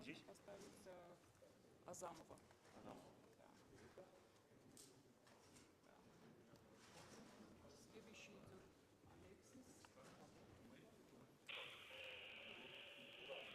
здесь? Поставить Азамова. Адамов. Да. Да. Следующий идет Алексис. Doğru.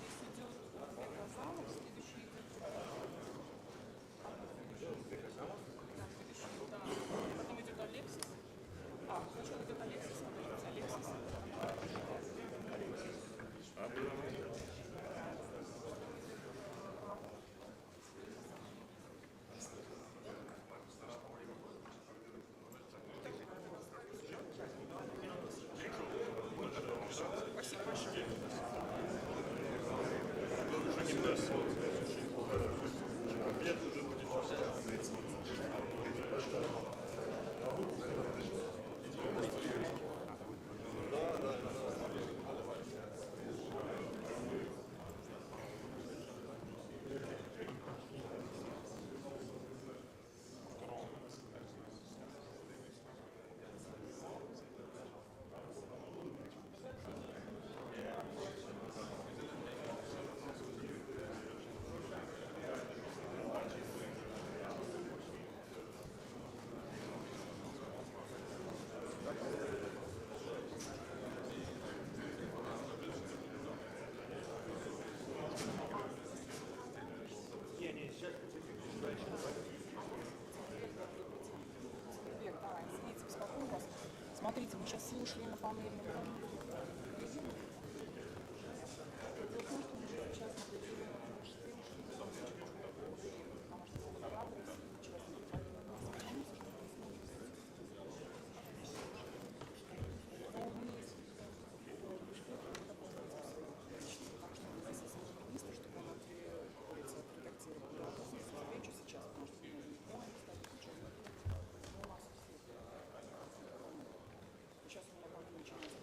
Здесь идет Азамов, следующий идет потом идет Алексис. Сначала идет Алексис, подождите, Алексис. Спасибо большое. Теперь, давай, извините, беспокою вас. Смотрите, мы сейчас слушали на панели. Сейчас, потому что сейчас у меня как начинается.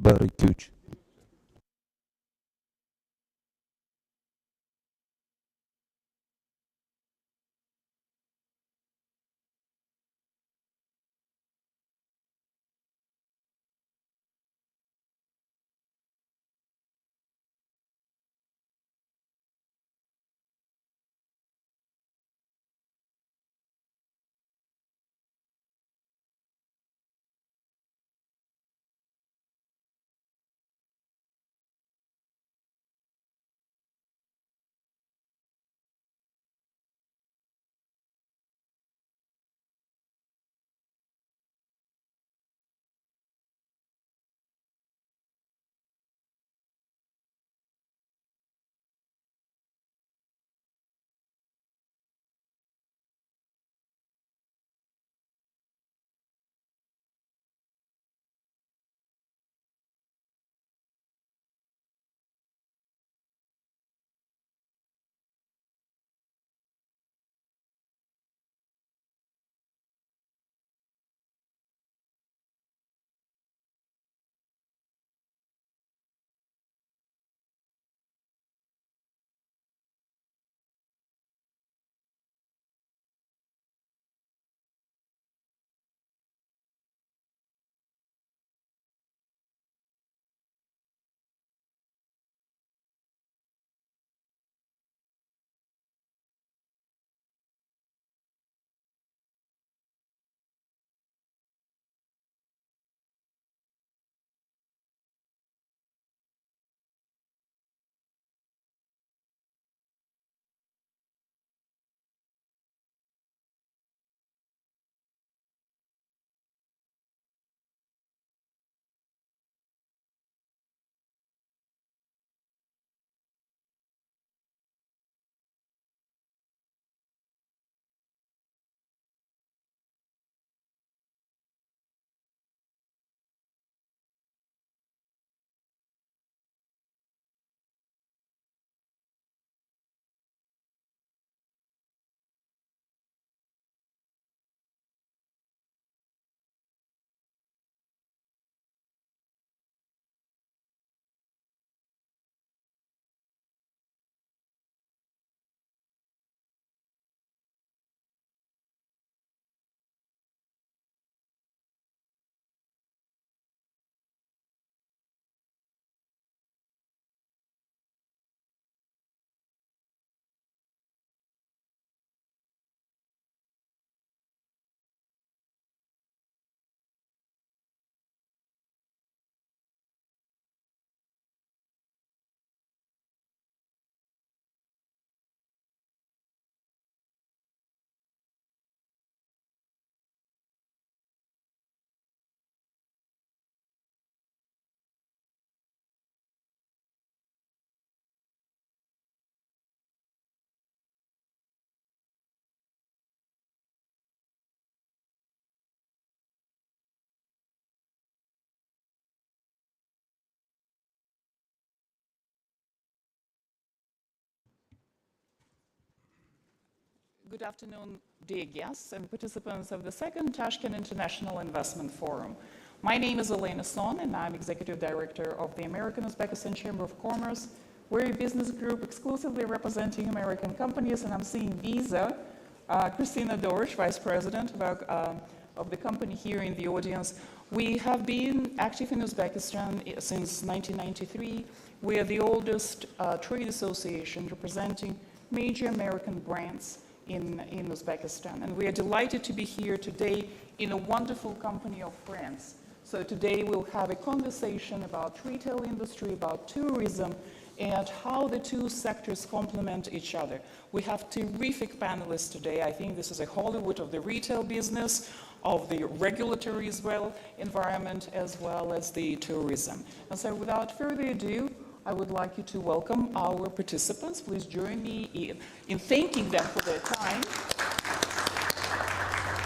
1, 2, 3. Good afternoon, dear guests and participants of the second Tashkent International Investment Forum. My name is Elena Son, and I'm Executive Director of the American Uzbekistan Chamber of Commerce. We're a business group exclusively representing American companies, and I'm seeing Visa, Christina Dorsch, Vice President of the company here in the audience. We have been active in Uzbekistan since 1993. We are the oldest trade association representing major American brands in Uzbekistan. And we are delighted to be here today in a wonderful company of friends. So today we'll have a conversation about retail industry, about tourism, and how the two sectors complement each other. We have terrific panelists today. I think this is a Hollywood of the retail business, of the regulatory as well, environment, as well as the tourism. And so without further ado, I would like you to welcome our participants. Please join me in thanking them for their time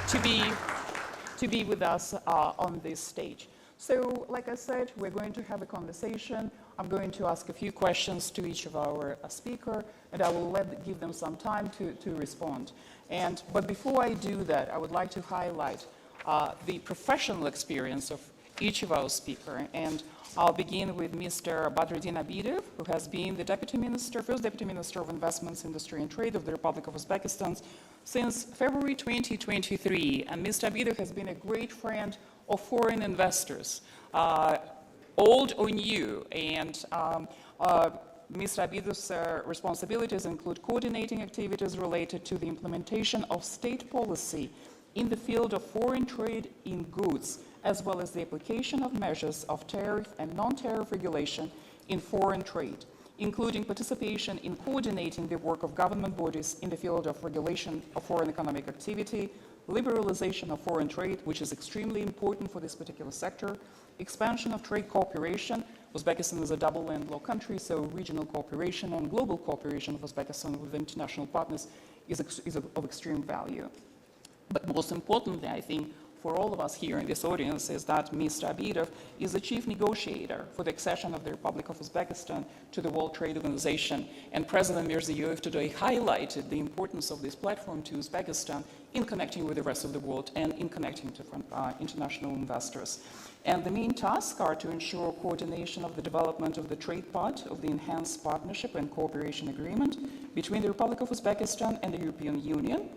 to be with us on this stage. So, like I said, we're going to have a conversation. I'm going to ask a few questions to each of our speaker, and I will give them some time to respond. But before I do that, I would like to highlight the professional experience of each of our speakers. And I'll begin with Mr. Badruddin Abidov, who has been the first Deputy Minister of Investments, Industry and Trade of the Republic of Uzbekistan since February 2023. And Mr. Abidov has been a great friend of foreign investors, old or new. And Mr. Abidov's responsibilities include coordinating activities related to the implementation of state policy in the field of foreign trade in goods, as well as the application of measures of tariff and non-tariff regulation in foreign trade, including participation in coordinating the work of government bodies in the field of regulation of foreign economic activity, liberalization of foreign trade, which is extremely important for this particular sector, expansion of trade cooperation. Uzbekistan is a double landlocked country, so regional cooperation and global cooperation of Uzbekistan with international partners is of extreme value. But most importantly, I think, for all of us here in this audience is that Mr. Abidov is the chief negotiator for the accession of the Republic of Uzbekistan to the World Trade Organization. And President Mirziyoyev today highlighted the importance of this platform to Uzbekistan in connecting with the rest of the world and in connecting to international investors. And the main tasks are to ensure coordination of the development of the trade part of the Enhanced Partnership and Cooperation Agreement between the Republic of Uzbekistan and the European Union,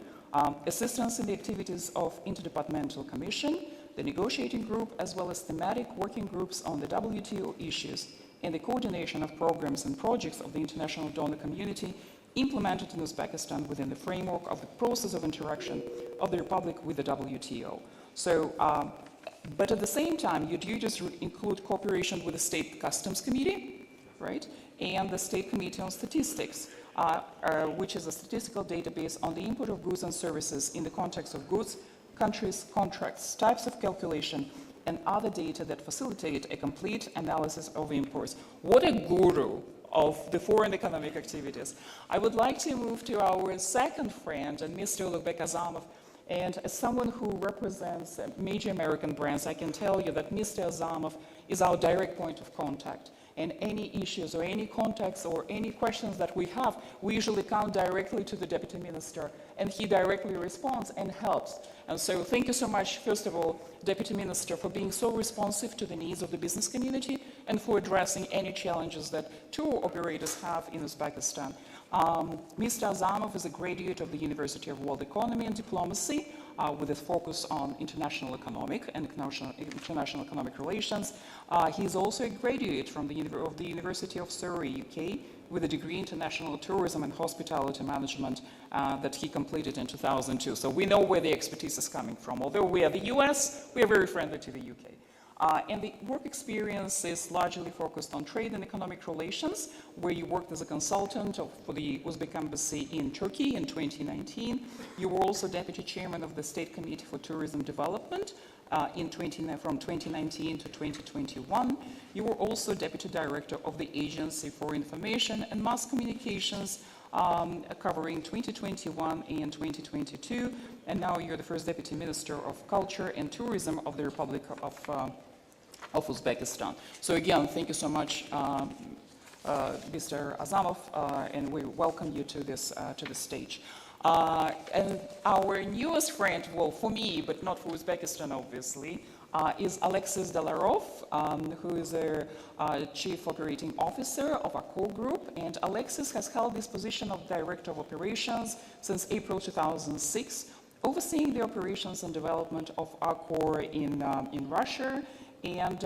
assistance in the activities of Interdepartmental Commission, the negotiating group, as well as thematic working groups on the WTO issues, and the coordination of programs and projects of the international donor community implemented in Uzbekistan within the framework of the process of interaction of the Republic with the WTO. So, but at the same time, your duties include cooperation with the State Customs Committee, right, and the State Committee on Statistics, which is a statistical database on the import of goods and services in the context of goods, countries, contracts, types of calculation, and other data that facilitate a complete analysis of imports. What a guru of the foreign economic activities. I would like to move to our second friend, Mr. Ulugбек Azamov. And as someone who represents major American brands, I can tell you that Mr. Azamov is our direct point of contact. And any issues or any contacts or any questions that we have, we usually come directly to the Deputy Minister, and he directly responds and helps. And so thank you so much, first of all, Deputy Minister, for being so responsive to the needs of the business community and for addressing any challenges that tour operators have in Uzbekistan. Mr. Azamov is a graduate of the University of World Economy and Diplomacy with a focus on international economic and international economic relations. He is also a graduate from the University of Surrey, UK, with a degree in international tourism and hospitality management that he completed in 2002. So we know where the expertise is coming from. Although we are the US, we are very friendly to the UK. And the work experience is largely focused on trade and economic relations, where you worked as a consultant for the Uzbek Embassy in Turkey in 2019. You were also Deputy Chairman of the State Committee for Tourism Development from 2019 to 2021. You were also Deputy Director of the Agency for Information and Mass Communications, covering 2021 and 2022. And now you're the first Deputy Minister of Culture and Tourism of the Republic of Uzbekistan. So again, thank you so much, Mr. Azamov, and we welcome you to this stage. And our newest friend, well, for me, but not for Uzbekistan, obviously, is Alexis Delarov, who is a Chief Operating Officer of Accor Group. And Alexis has held this position of Director of Operations since April 2006, overseeing the operations and development of Accor in Russia. And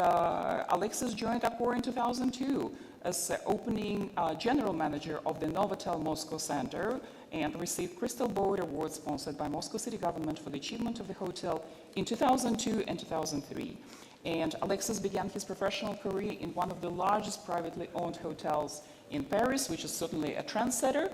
Alexis joined Accor in 2002 as opening general manager of the Novotel Moscow Center and received Crystal Board Award sponsored by Moscow City Government for the achievement of the hotel in 2002 and 2003. And Alexis began his professional career in one of the largest privately owned hotels in Paris, which is certainly a trendsetter,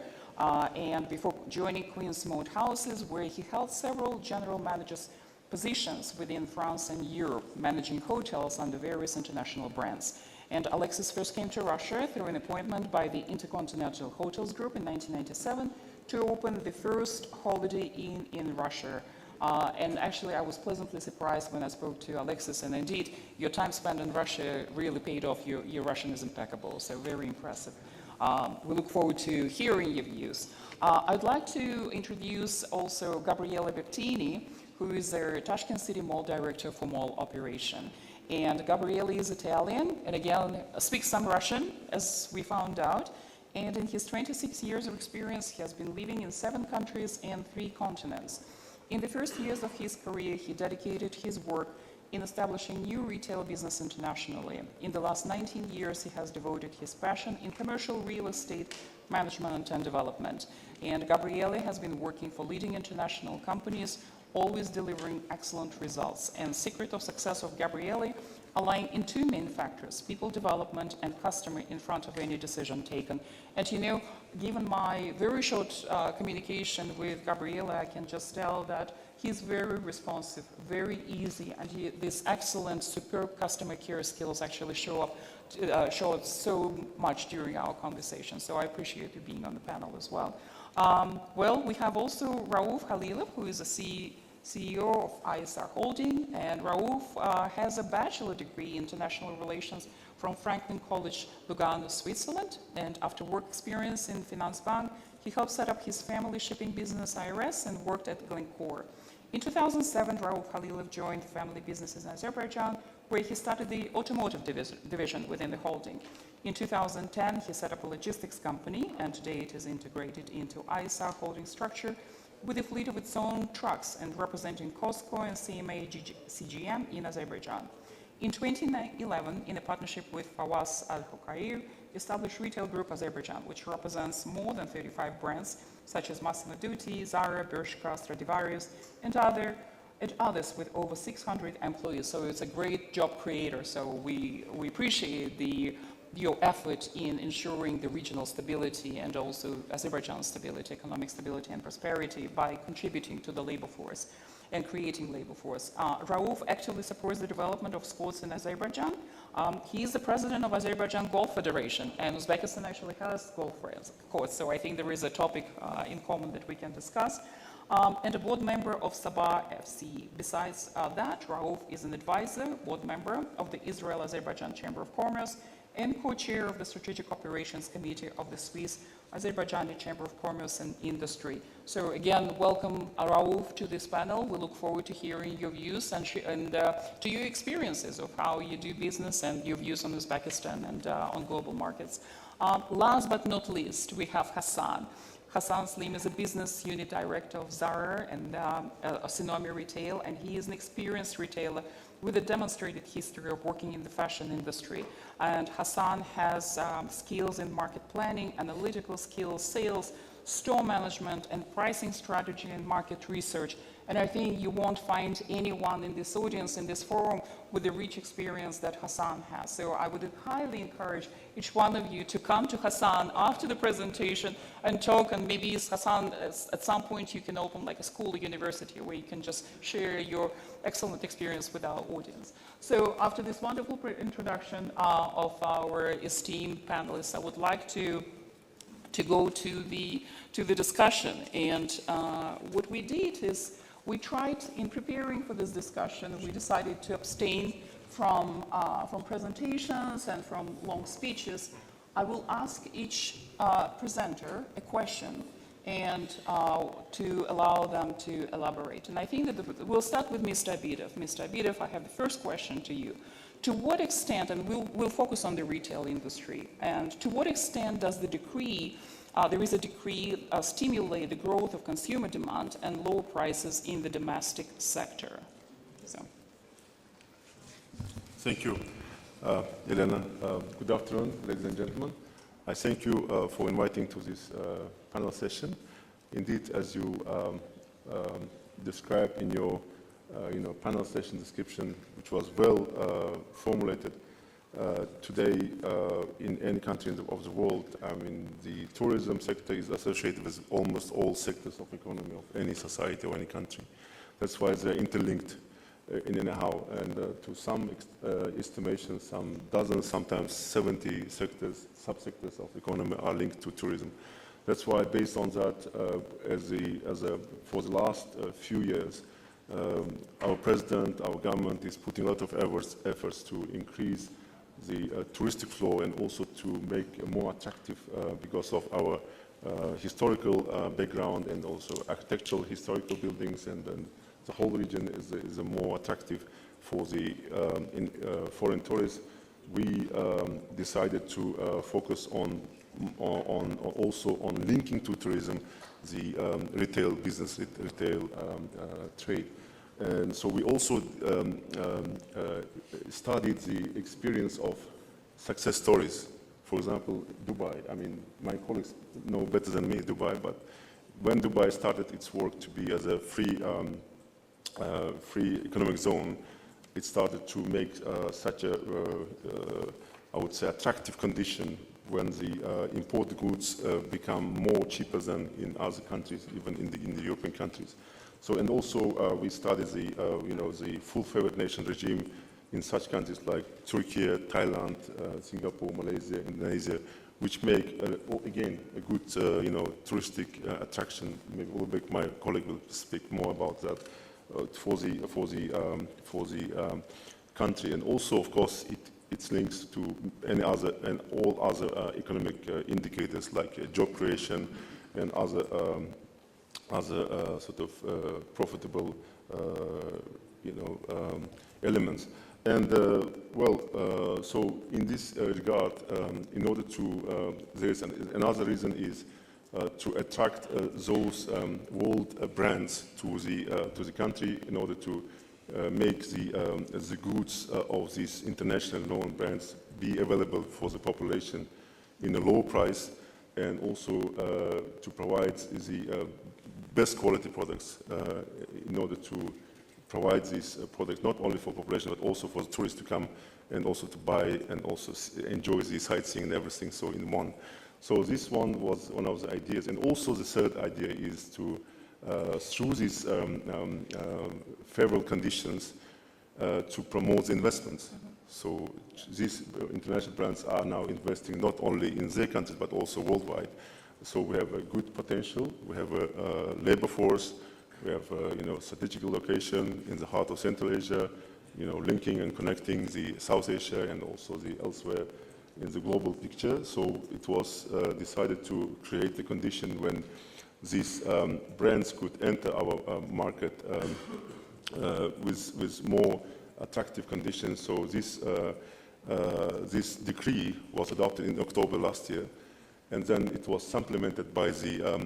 and before joining Queen's Mode Houses, where he held several general managers positions within France and Europe, managing hotels under various international brands. And Alexis first came to Russia through an appointment by the Intercontinental Hotels Group in 1997 to open the first Holiday Inn in Russia. And actually, I was pleasantly surprised when I spoke to Alexis, and indeed, your time spent in Russia really paid off. Your Russian is impeccable, so very impressive. We look forward to hearing your views. I'd like to introduce also Gabriele Bertini, who is the Tashkent City Mall Director for Mall Operation. And Gabriele is Italian, and again, speaks some Russian, as we found out. And in his 26 years of experience, he has been living in 7 countries and 3 continents. In the first years of his career, he dedicated his work in establishing new retail business internationally. In the last 19 years, he has devoted his passion in commercial real estate management and development. And Gabriele has been working for leading international companies, always delivering excellent results. And secret of success of Gabriele lying in 2 main factors: people development and customer in front of any decision taken. And you know, given my very short communication with Gabriele, I can just tell that he's very responsive, very easy, and these excellent, superb customer care skills actually show up so much during our conversation. So I appreciate you being on the panel as well. Well, we have also Rauf Halilov, who is a CEO of ISR Holding, and Rauf has a bachelor degree in international relations from Franklin College, Lugano, Switzerland, and after work experience in Finanzbank, he helped set up his family shipping business IRS and worked at Glencore. In 2007, Rauf Halilov joined family businesses in Azerbaijan, where he started the automotive division within the holding. In 2010, he set up a logistics company, and today it is integrated into ISR Holding structure with a fleet of its own trucks and representing COSCO and CMA CGM in Azerbaijan. In 2011, in a partnership with Fawaz Al-Hokair, established Retail Group Azerbaijan, which represents more than 35 brands such as Massimo Dutti, Zara, Bershka, Stradivarius, and others with over 600 employees. So it's a great job creator. So we appreciate your effort in ensuring the regional stability and also Azerbaijan's stability, economic stability and prosperity by contributing to the labor force and creating labor force. Rauf actively supports the development of sports in Azerbaijan. He is the president of Azerbaijan Golf Federation, and Uzbekistan actually has golf courts, so I think there is a topic in common that we can discuss. And a board member of Sabah FC. Besides that, Rauf is an advisor, board member of the Israel-Azerbaijan Chamber of Commerce, and co-chair of the Strategic Operations Committee of the Swiss Azerbaijani Chamber of Commerce and Industry. So again, welcome Rauf to this panel. We look forward to hearing your views and to your experiences of how you do business and your views on Uzbekistan and on global markets. Last but not least, we have Hassan. Hassan Slim is a business unit director of Zara and Sinomi Retail, and he is an experienced retailer with a demonstrated history of working in the fashion industry. And Hassan has skills in market planning, analytical skills, sales, store management, and pricing strategy and market research. And I think you won't find anyone in this audience, in this forum, with the rich experience that Hassan has. So I would highly encourage each one of you to come to Hassan after the presentation and talk, and maybe Hassan, at some point you can open like a school or university where you can just share your excellent experience with our audience. So after this wonderful introduction of our esteemed panelists, I would like to go to the discussion. And what we did is we tried, in preparing for this discussion, we decided to abstain from presentations and from long speeches. I will ask each presenter a question and to allow them to elaborate. And I think that we'll start with Mr. Abidov. Mr. Abidov, I have the first question to you. To what extent, and we'll focus on the retail industry, and to what extent does the decree, there is a decree stimulate the growth of consumer demand and lower prices in the domestic sector? So. Thank you, Elena. Good afternoon, ladies and gentlemen. I thank you for inviting to this panel session. Indeed, as you described in your panel session description, which was well formulated, today in any country of the world, I mean, the tourism sector is associated with almost all sectors of economy of any society or any country. That's why they're interlinked in anyhow, and to some estimations, some dozens, sometimes 70 sectors, subsectors of economy are linked to tourism. That's why, based on that, for the last few years, our president, our government is putting a lot of efforts to increase the touristic flow and also to make it more attractive because of our historical background and also architectural historical buildings, and the whole region is a more attractive for the foreign tourists, we decided to focus on also on linking to tourism the retail business, retail trade. And so we also studied the experience of success stories. For example, Dubai. I mean, my colleagues know better than me Dubai, but when Dubai started its work to be as a free economic zone, it started to make such a, I would say, attractive condition when the imported goods become more cheaper than in other countries, even in the European countries. So, and also we studied the, the full favored nation regime in such countries like Turkey, Thailand, Singapore, Malaysia, Indonesia, which make, again, a good, touristic attraction. Maybe my colleague will speak more about that for the country. And also, of course, it links to any other and all other economic indicators like job creation and other sort of profitable, elements. And so in this regard, in order to, there's another reason is to attract those world brands to the country in order to make the goods of these international known brands be available for the population in a low price, and also to provide the best quality products in order to provide these products not only for population but also for the tourists to come and also to buy and also enjoy the sightseeing and everything, so in one. So this one was one of the ideas. And also the third idea is to, through these favorable conditions, to promote the investments. So these international brands are now investing not only in their countries but also worldwide. So we have a good potential, we have a labor force, we have strategic location in the heart of Central Asia, linking and connecting the South Asia and also the elsewhere in the global picture. So it was decided to create the condition when these brands could enter our market with more attractive conditions. So this decree was adopted in October last year, and then it was supplemented by the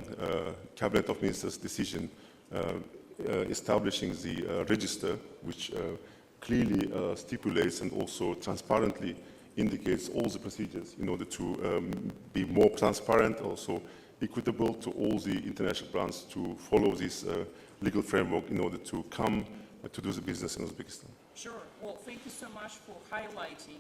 Cabinet of Ministers decision establishing the register, which clearly stipulates and also transparently indicates all the procedures in order to be more transparent, also equitable to all the international brands to follow this legal framework in order to come to do the business in Uzbekistan. Sure. Well, thank you so much for highlighting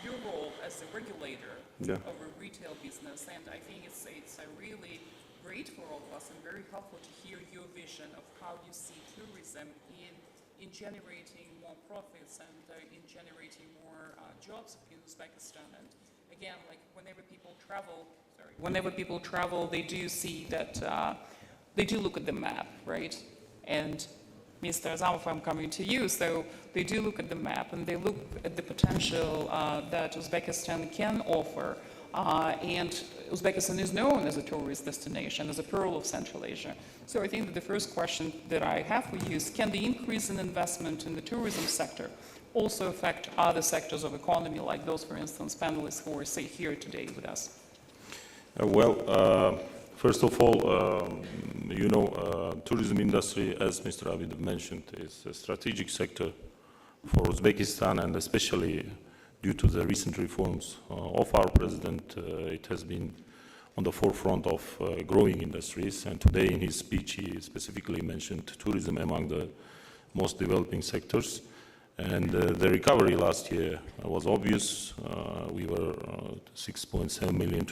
your role as a regulator of a retail business, and I think it's a really great for all of us and very helpful to hear your vision of how you see tourism in generating more profits and in generating more jobs in Uzbekistan. And again, like whenever people travel, they do see that they do look at the map, right? And Mr. Azamov, I'm coming to you. So they do look at the map and they look at the potential that Uzbekistan can offer. And Uzbekistan is known as a tourist destination, as a pearl of Central Asia. So I think that the first question that I have for you is, can the increase in investment in the tourism sector also affect other sectors of economy, like those, for instance, panelists who are, say, here today with us? First of all, tourism industry, as Mr. Abidov mentioned, is a strategic sector for Uzbekistan, and especially due to the recent reforms of our president, it has been on the forefront of growing industries. And today in his speech, he specifically mentioned tourism among the most developing sectors. And the recovery last year was obvious. We were 6.7 million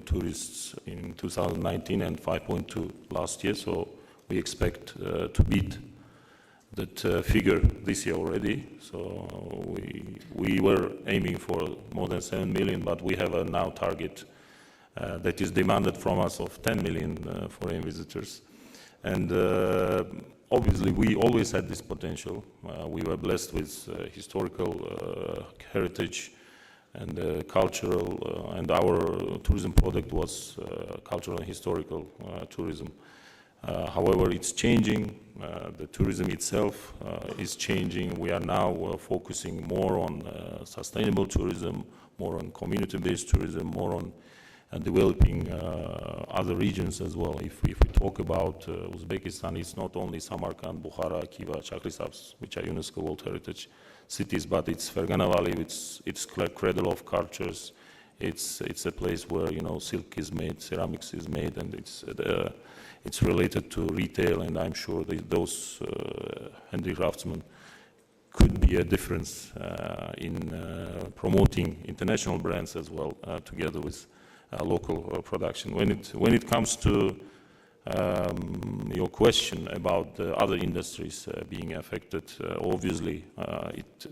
tourists in 2019 and 5.2 last year. So we expect to beat that figure this year already. So we were aiming for more than 7 million, but we have a now target that is demanded from us of 10 million foreign visitors. And obviously, we always had this potential. We were blessed with historical heritage and cultural, and our tourism product was cultural and historical tourism. However, it's changing. The tourism itself is changing. We are now focusing more on sustainable tourism, more on community-based tourism, more on developing other regions as well. If we talk about Uzbekistan, it's not only Samarkand, Bukhara, Khiva, Chakrisabz, which are UNESCO World Heritage cities, but it's Fergana Valley, it's cradle of cultures. It's a place where, you know, silk is made, ceramics is made, and it's related to retail, and I'm sure those handicraftsmen could be a difference in promoting international brands as well, together with local production. When it comes to your question about the other industries being affected, obviously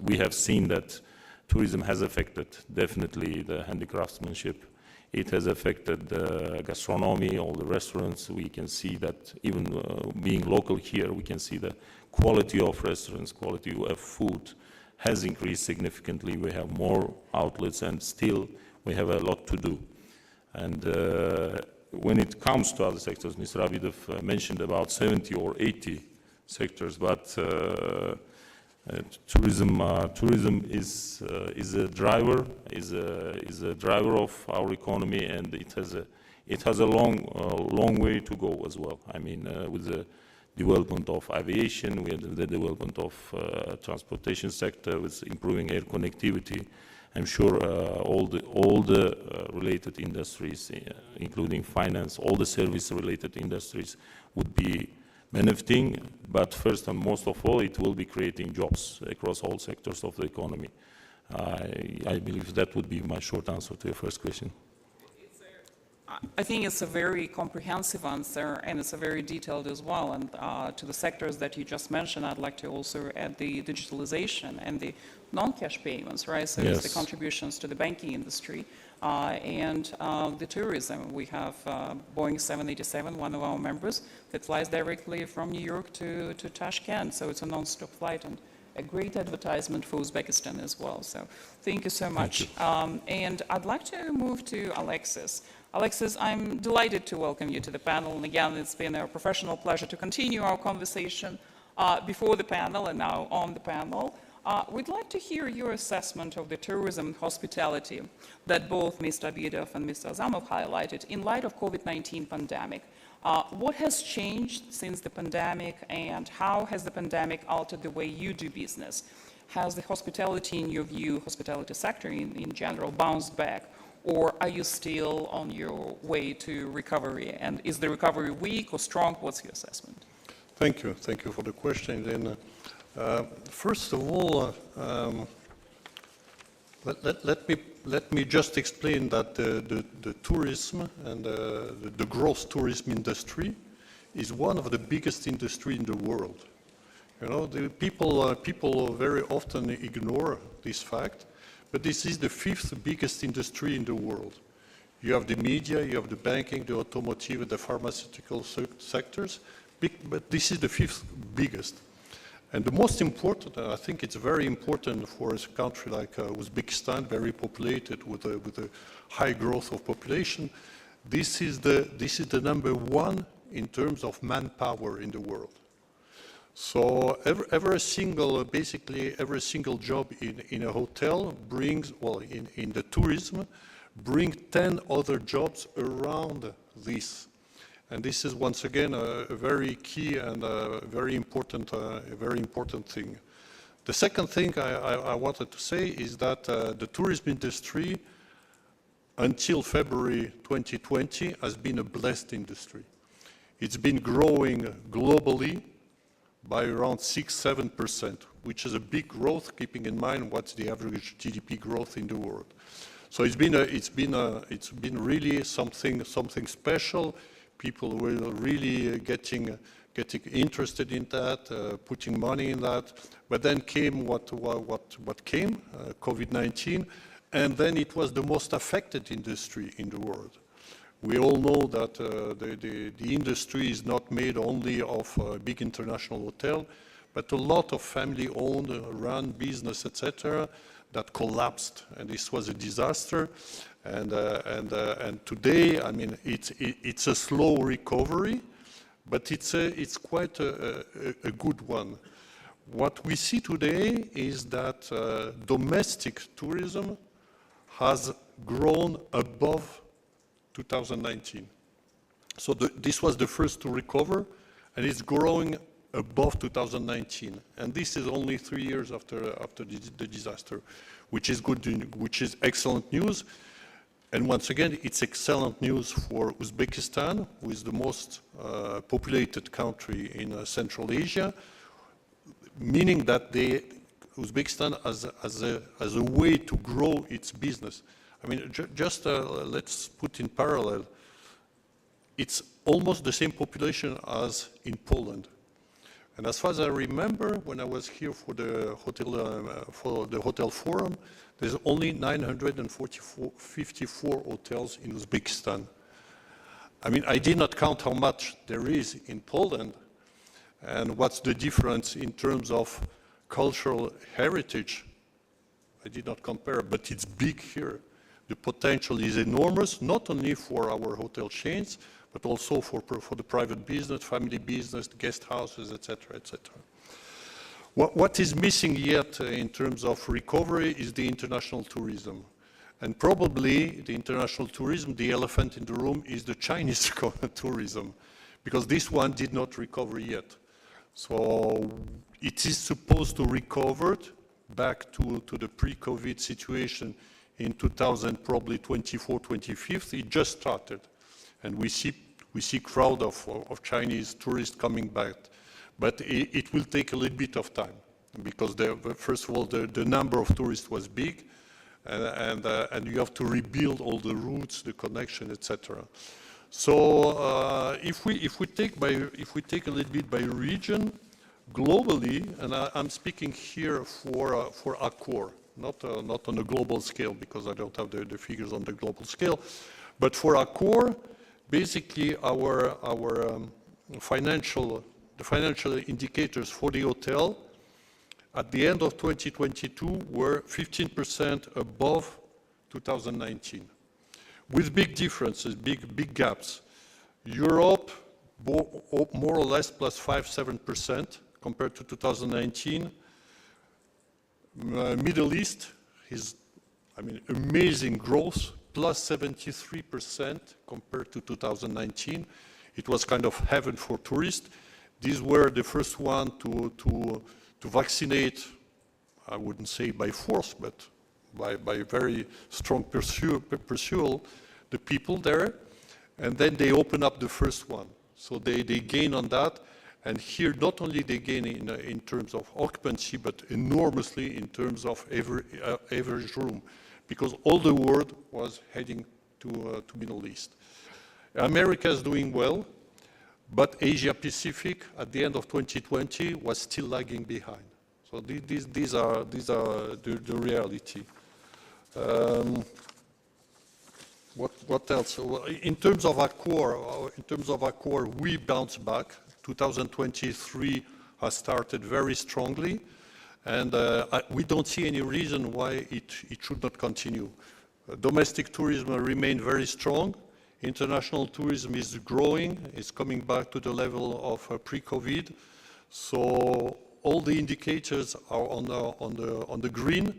we have seen that tourism has affected definitely the handicraftsmanship. It has affected the gastronomy, all the restaurants. We can see that even being local here, we can see the quality of restaurants, quality of food has increased significantly. We have more outlets, and still we have a lot to do. And when it comes to other sectors, Mr. Abidov mentioned about 70 or 80 sectors, but tourism is a driver of our economy, and it has a long way to go as well. I mean, with the development of aviation, with the development of transportation sector, with improving air connectivity, I'm sure all the related industries, including finance, all the service-related industries would be benefiting, but first and most of all, it will be creating jobs across all sectors of the economy. I believe that would be my short answer to your first question. I think it's a very comprehensive answer, and it's a very detailed as well. And to the sectors that you just mentioned, I'd like to also add the digitalization and the non-cash payments, right? So yes. It's the contributions to the banking industry and the tourism. We have Boeing 787, one of our members, that flies directly from New York to Tashkent. So it's a non-stop flight and a great advertisement for Uzbekistan as well. So thank you so much. And I'd like to move to Alexis. Alexis, I'm delighted to welcome you to the panel. And again, it's been a professional pleasure to continue our conversation before the panel and now on the panel. We'd like to hear your assessment of the tourism and hospitality that both Mr. Abidov and Mr. Azamov highlighted in light of COVID-19 pandemic. What has changed since the pandemic, and how has the pandemic altered the way you do business? Has the hospitality, in your view, hospitality sector in general, bounced back? Or are you still on your way to recovery? And is the recovery weak or strong? What's your assessment? Thank you. Thank you for the question. Then, first of all, let me just explain that the tourism and the gross tourism industry is one of the biggest industry in the world. You know, the people very often ignore this fact. But this is the 5th biggest industry in the world. You have the media, you have the banking, the automotive, the pharmaceutical sectors, but this is the 5th biggest. And the most important, I think it's very important for a country like Uzbekistan, very populated with a high growth of population, this is the number 1 in terms of manpower in the world. So basically every single job in a hotel brings, well, in the tourism, bring 10 other jobs around this. And this is once again a very key and a very important thing. The second thing I wanted to say is that the tourism industry until February 2020 has been a blessed industry. It's been growing globally by around 6-7%, which is a big growth, keeping in mind what's the average GDP growth in the world. So it's been really something special. People were really getting interested in that, putting money in that. But then came what came, COVID-19, and then it was the most affected industry in the world. We all know that the industry is not made only of a big international hotel, but a lot of family-owned, run business, etc., that collapsed, and this was a disaster. And today, I mean, it's a slow recovery, but it's quite a good one. What we see today is that domestic tourism has grown above 2019. So this was the first to recover, and it's growing above 2019. And this is only 3 years after the disaster, which is good, which is excellent news. And once again, it's excellent news for Uzbekistan, who is the most populated country in Central Asia, meaning that Uzbekistan has a way to grow its business. I mean, just let's put in parallel, it's almost the same population as in Poland. And as far as I remember, when I was here for the hotel forum, there's only 954 hotels in Uzbekistan. I mean, I did not count how much there is in Poland, and what's the difference in terms of cultural heritage. I did not compare, but it's big here. The potential is enormous, not only for our hotel chains, but also for the private business, family business, guest houses, etc., etc. What is missing yet in terms of recovery is the international tourism. And probably the international tourism, the elephant in the room, is the Chinese tourism, because this one did not recover yet. So it is supposed to recover back to the pre-COVID situation in 2000, probably 24, 25th. It just started. And we see crowd of Chinese tourists coming back. But it will take a little bit of time, because first of all, the number of tourists was big, and you have to rebuild all the routes, the connection, etc. So if we take a little bit by region, globally, and I'm speaking here for Accor, not on a global scale, because I don't have the figures on the global scale, but for Accor, basically our financial indicators for the hotel at the end of 2022 were 15% above 2019. With big differences, big gaps. Europe, more or less plus 5-7% compared to 2019. Middle East is, I mean, amazing growth, plus 73% compared to 2019. It was kind of heaven for tourists. These were the first one to vaccinate, I wouldn't say by force, but by very strong pursuit, the people there, and then they open up the first one. So they gain on that, and here not only they gain in terms of occupancy, but enormously in terms of average room, because all the world was heading to Middle East. America is doing well, but Asia Pacific at the end of 2020 was still lagging behind. So these are the reality. What else? Well, in terms of Accor, we bounced back. 2023 has started very strongly, and we don't see any reason why it should not continue. Domestic tourism remained very strong. International tourism is growing. It's coming back to the level of pre-COVID. So all the indicators are on the green.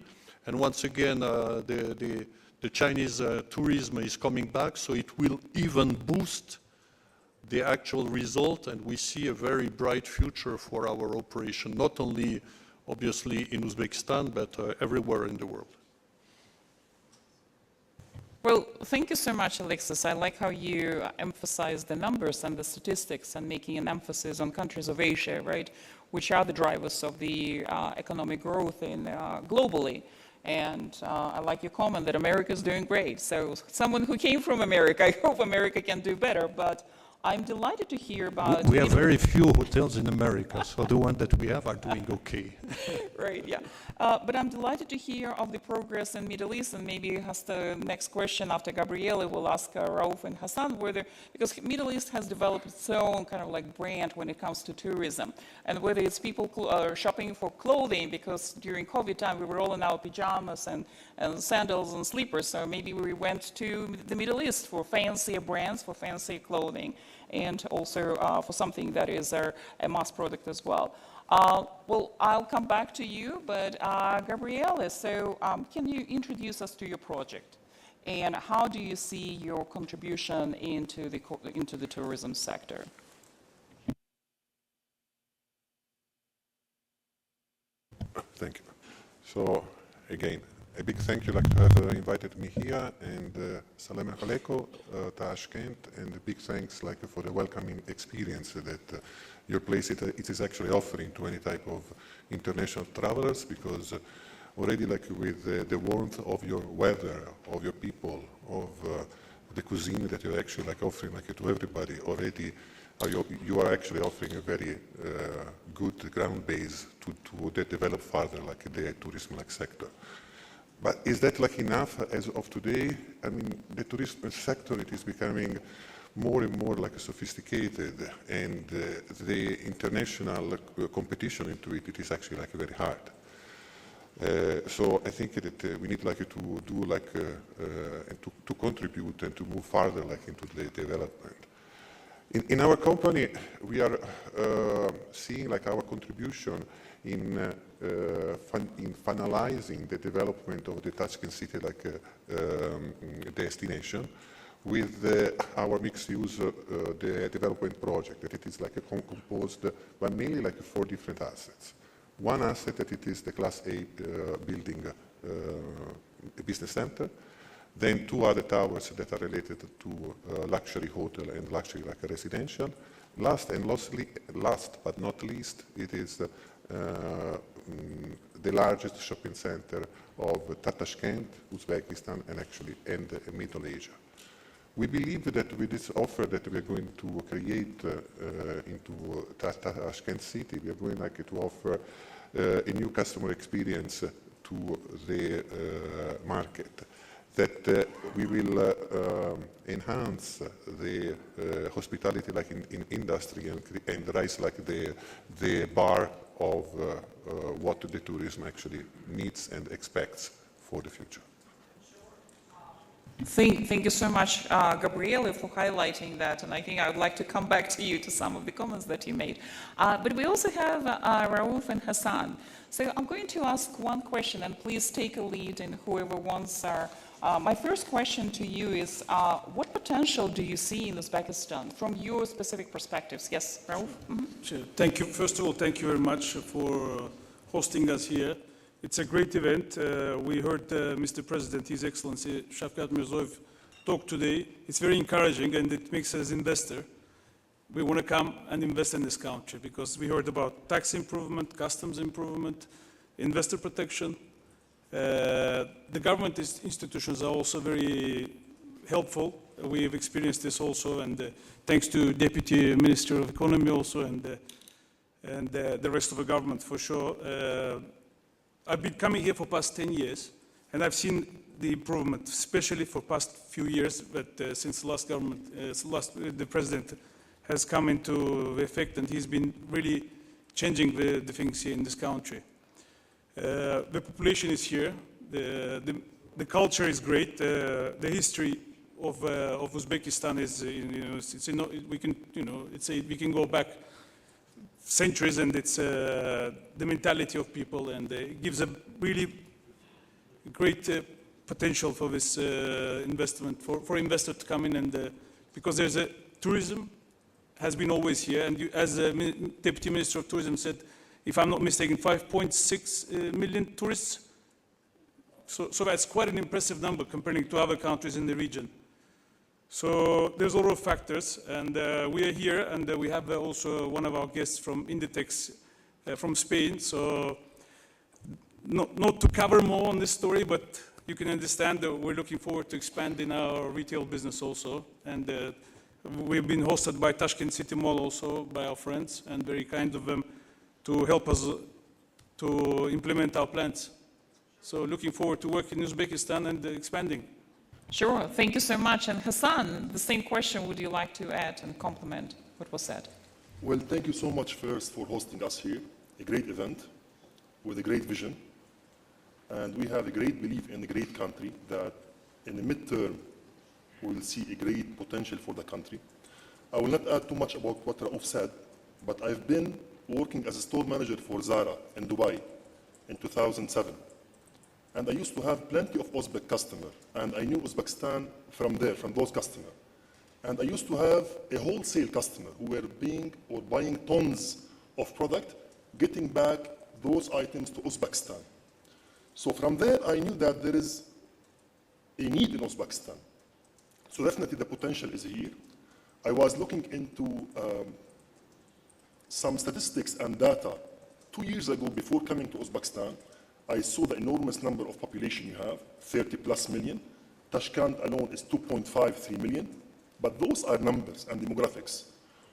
And once again, the Chinese tourism is coming back, so it will even boost the actual result, and we see a very bright future for our operation, not only obviously in Uzbekistan, but everywhere in the world. Well, thank you so much, Alexis. I like how you emphasize the numbers and the statistics and making an emphasis on countries of Asia, right, which are the drivers of the economic growth globally. And I like your comment that America is doing great. So someone who came from America, I hope America can do better. But I'm delighted to hear about... We have very few hotels in America, so the ones that we have are doing okay. Right, yeah. But I'm delighted to hear of the progress in Middle East, and maybe as the next question after Gabriele, we'll ask Rauf and Hassan because Middle East has developed its own kind of like brand when it comes to tourism, and whether it's people shopping for clothing, because during COVID time we were all in our pajamas and sandals and sleepers, so maybe we went to the Middle East for fancier brands, for fancier clothing. and also for something that is a mass product as well. Well, I'll come back to you, but Gabriele, so can you introduce us to your project? And how do you see your contribution into the tourism sector? Thank you. So again, a big thank you to have invited me here, and Salam alaikum, Tashkent, and a big thanks for the welcoming experience that your place it is actually offering to any type of international travelers, because already with the warmth of your weather, of your people, of the cuisine that you're actually offering to everybody already, you are actually offering a very good ground base to develop further the tourism sector. But is that enough as of today? I mean, the tourism sector, it is becoming more and more sophisticated, and the international competition into it is actually very hard. So I think that we need to do and to contribute and to move further into the development. In our company, we are seeing our contribution in finalizing the development of the Tashkent city destination with our mixed-use the development project. That it is composed by mainly 4 different assets. One asset that it is the Class A building business center. Then 2 other towers that are related to luxury hotel and luxury residential. Last but not least, it is the largest shopping center of Tashkent, Uzbekistan, and actually Middle Asia. We believe that with this offer that we are going to create into Tashkent city, we are going to offer a new customer experience to the market, that we will enhance the hospitality in industry and raise the bar of what the tourism actually needs and expects for the future. Thank you so much, Gabriele, for highlighting that, and I think I would like to come back to you to some of the comments that you made. But we also have Raouf and Hassan. So I'm going to ask one question, and please take a lead in whoever wants. My first question to you is, what potential do you see in Uzbekistan from your specific perspectives? Yes, Raouf? Mm-hmm. Sure. Thank you. First of all, thank you very much for hosting us here. It's a great event. We heard Mr. President, His Excellency Shavkat Mirziyoyev talk today. It's very encouraging, and it makes us investor. We want to come and invest in this country because we heard about tax improvement, customs improvement, investor protection. The government institutions are also very helpful. We have experienced this also, and thanks to Deputy Minister of Economy also, and the rest of the government for sure. I've been coming here for past 10 years, and I've seen the improvement, especially for past few years, but since the last government, the president has come into effect, and he's been really changing the things here in this country. The population is here, the culture is great, the history of Uzbekistan is, we can go back centuries, and it's the mentality of people, and it gives a really great potential for this investment, for investors to come in, and because there's a tourism has been always here, and as the Deputy Minister of Tourism said, if I'm not mistaken, 5.6 million tourists. So that's quite an impressive number comparing to other countries in the region. So there's a lot of factors, and we are here, and we have also one of our guests from Inditex from Spain. So not to cover more on this story, but you can understand that we're looking forward to expanding our retail business also. And we've been hosted by Tashkent City Mall also by our friends, and very kind of them to help us to implement our plans. So looking forward to working in Uzbekistan and expanding. Sure, thank you so much. And Hassan, the same question, would you like to add and complement what was said? Well, thank you so much first for hosting us here. A great event with a great vision. And we have a great belief in a great country that in the midterm, we will see a great potential for the country. I will not add too much about what Raouf said, but I've been working as a store manager for Zara in Dubai in 2007. And I used to have plenty of Uzbek customers, and I knew Uzbekistan from there, from those customers. And I used to have a wholesale customer who were buying tons of product, getting back those items to Uzbekistan. So from there, I knew that there is a need in Uzbekistan. So definitely the potential is here. I was looking into some statistics and data 2 years ago before coming to Uzbekistan. I saw the enormous number of population you have, 30 plus million. Tashkent alone is 2.53 million. But those are numbers and demographics.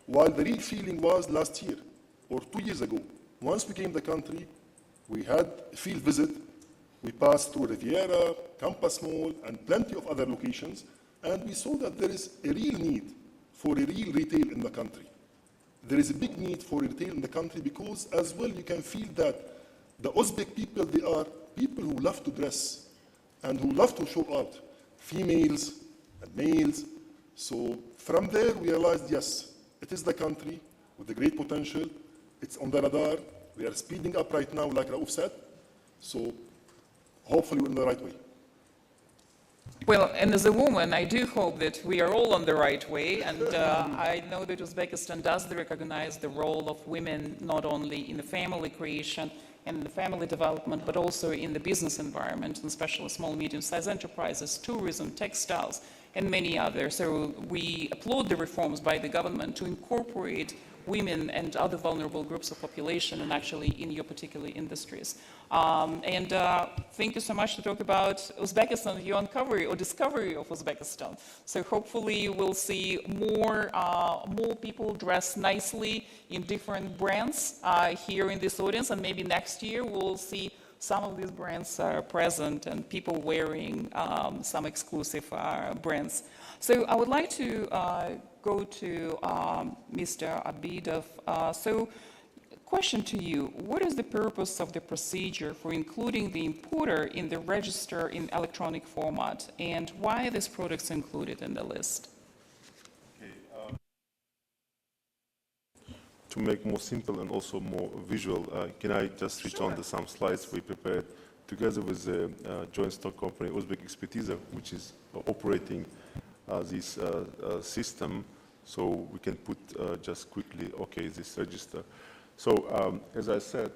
While the real feeling was last year or 2 years ago, once we came to the country, we had a field visit. We passed through Riviera, Campus Mall, and plenty of other locations, and we saw that there is a real need for a real retail in the country. There is a big need for retail in the country because as well you can feel that the Uzbek people, they are people who love to dress and who love to show out, females and males. So from there we realized, yes, it is the country with a great potential. It's on the radar. We are speeding up right now, like Raouf said. So hopefully we're in the right way. Well, and as a woman, I do hope that we are all on the right way, and I know that Uzbekistan does recognize the role of women not only in the family creation and the family development, but also in the business environment, and especially small, medium-sized enterprises, tourism, textiles, and many others. So we applaud the reforms by the government to incorporate women and other vulnerable groups of population and actually in your particular industries. Thank you so much to talk about Uzbekistan, your uncovery or discovery of Uzbekistan. So hopefully we'll see more people dressed nicely in different brands here in this audience, and maybe next year we'll see some of these brands present and people wearing some exclusive brands. So I would like to go to Mr. Abidov. So question to you, what is the purpose of the procedure for including the importer in the register in electronic format, and why are these products included in the list? Okay, to make more simple and also more visual, can I just return to some slides we prepared together with the joint stock company Uzbek Expertise, which is operating this system, so we can put just quickly, okay, this register. So as I said,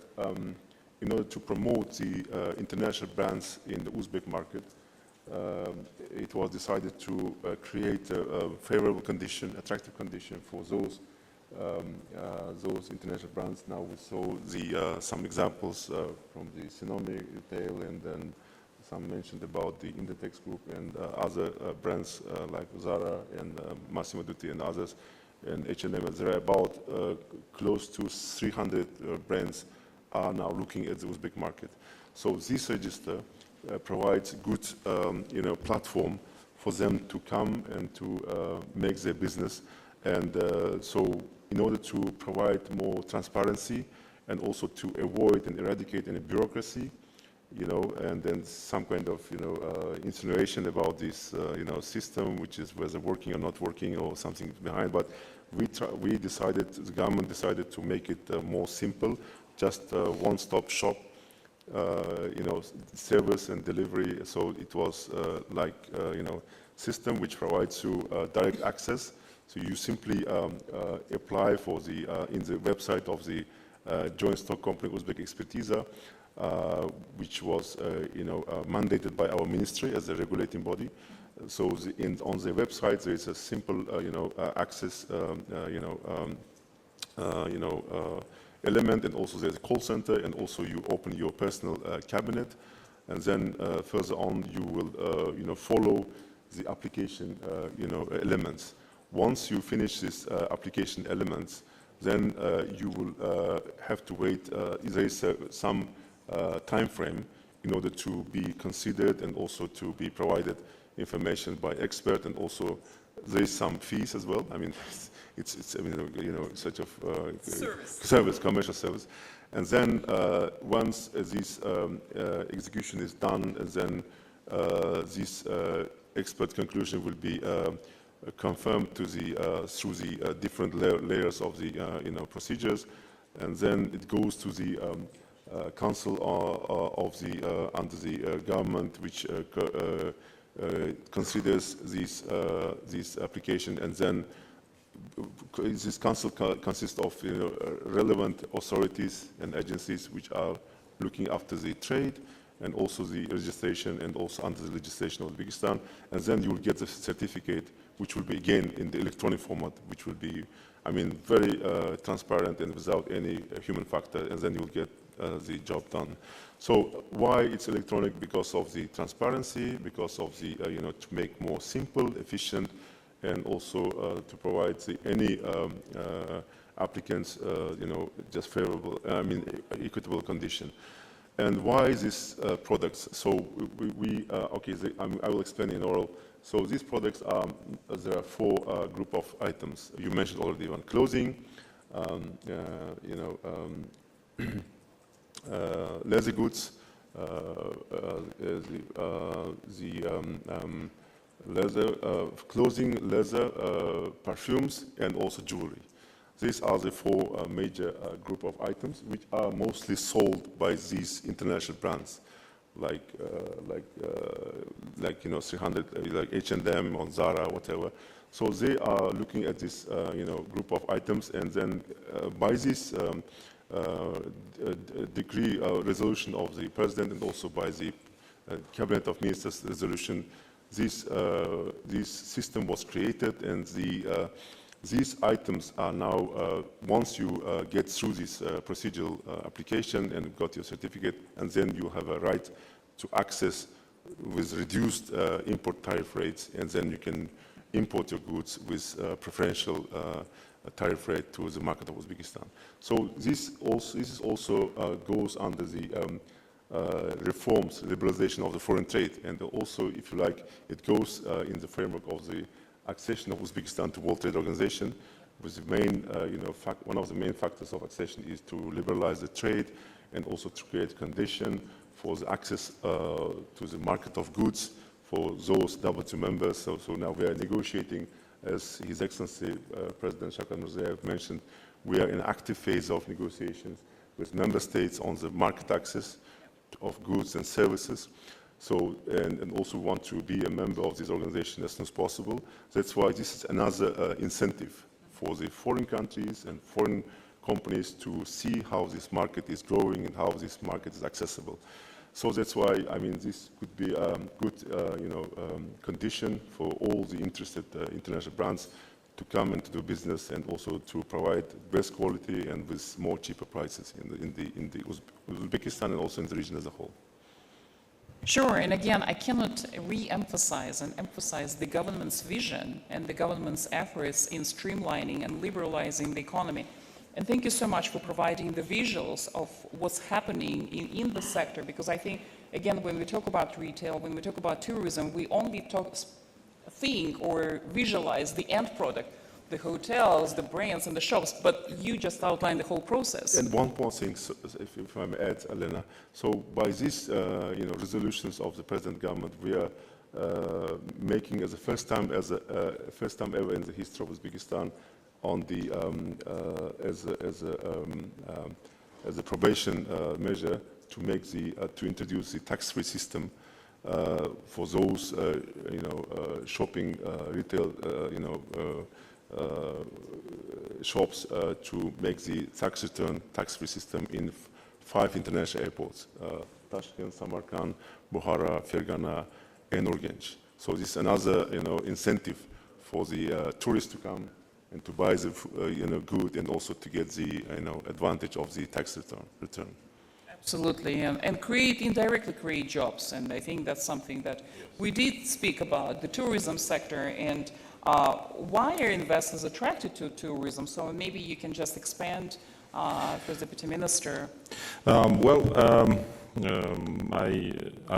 in order to promote the international brands in the Uzbek market, it was decided to create a favorable condition, attractive condition for those international brands. Now we saw some examples from the Sinomi retail, and then some mentioned about the Inditex group and other brands like Zara and Massimo Dutti and others, and H&M. There are about close to 300 brands are now looking at the Uzbek market. So this register provides good platform for them to come and to make their business. And so in order to provide more transparency and also to avoid and eradicate any bureaucracy, and then some kind of, insinuation about this, system, which is whether working or not working or something behind. But we decided, the government decided to make it more simple, just one-stop shop, service and delivery. So it was system which provides you direct access. So you simply apply for in the website of the joint stock company Uzbek Expertise, which was mandated by our ministry as a regulating body. So on the website there is a simple access element, and also there's a call center, and also you open your personal cabinet, and then further on you will follow the application elements. Once you finish this application elements, then you will have to wait. There is some time frame in order to be considered and also to be provided information by expert, and also there is some fees as well. I mean, it's such a service, commercial service. And then once this execution is done, and then this expert conclusion will be confirmed to the, through the different layers of the procedures, and then it goes to the council of the under the government, which considers this application, and then this council consists of relevant authorities and agencies which are looking after the trade and also the registration and also under the legislation of Uzbekistan, and then you will get the certificate, which will be again in the electronic format, which will be, I mean, very transparent and without any human factor, and then you'll get the job done. So why it's electronic? Because of the transparency, because of the, to make more simple, efficient, and also to provide any applicants, just favorable, equitable condition. And why these products? So I will explain in oral. So these products are, there are 4 group of items. You mentioned already one: clothing, leather goods, clothing, leather, perfumes, and also jewelry. These are the 4 major group of items which are mostly sold by these international brands, like 300, like H&M or Zara, whatever. So they are looking at this group of items, and then by this decree resolution of the president and also by the cabinet of ministers resolution, this system was created, and these items are now, once you get through this procedural application and got your certificate, and then you have a right to access with reduced import tariff rates, and then you can import your goods with preferential tariff rate to the market of Uzbekistan. So this also goes under the reforms, liberalization of the foreign trade, and also, if you like, it goes in the framework of the accession of Uzbekistan to World Trade Organization, with the main, one of the main factors of accession is to liberalize the trade and also to create condition for the access to the market of goods for those WTO members. So now we are negotiating, as His Excellency President Shavkat Mirziyoyev mentioned, we are in an active phase of negotiations with member states on the market access of goods and services. So, and also want to be a member of this organization as soon as possible. That's why this is another incentive for the foreign countries and foreign companies to see how this market is growing and how this market is accessible. So that's why, I mean, this could be a good, condition for all the interested international brands to come and to do business, and also to provide best quality and with more cheaper prices in the Uzbekistan and also in the region as a whole. Sure, and again, I cannot re-emphasize and emphasize the government's vision and the government's efforts in streamlining and liberalizing the economy. And thank you so much for providing the visuals of what's happening in the sector, because I think, again, when we talk about retail, when we talk about tourism, we only think or visualize the end product, the hotels, the brands, and the shops, but you just outlined the whole process. And one more thing, so if I may add, Elena. So by these, resolutions of the present government, we are making as the first time ever in the history of Uzbekistan on the as a probation measure to make to introduce the tax-free system for those shopping retail shops to make the tax return tax-free system in 5 international airports: Tashkent, Samarkand, Bukhara, Fergana, and Urgench. So this is another incentive for the tourists to come and to buy the good, and also to get the advantage of the tax return. Absolutely, and indirectly create jobs, and I think that's something that we did speak about, the tourism sector, and why are investors attracted to tourism? So maybe you can just expand for the Deputy Minister. I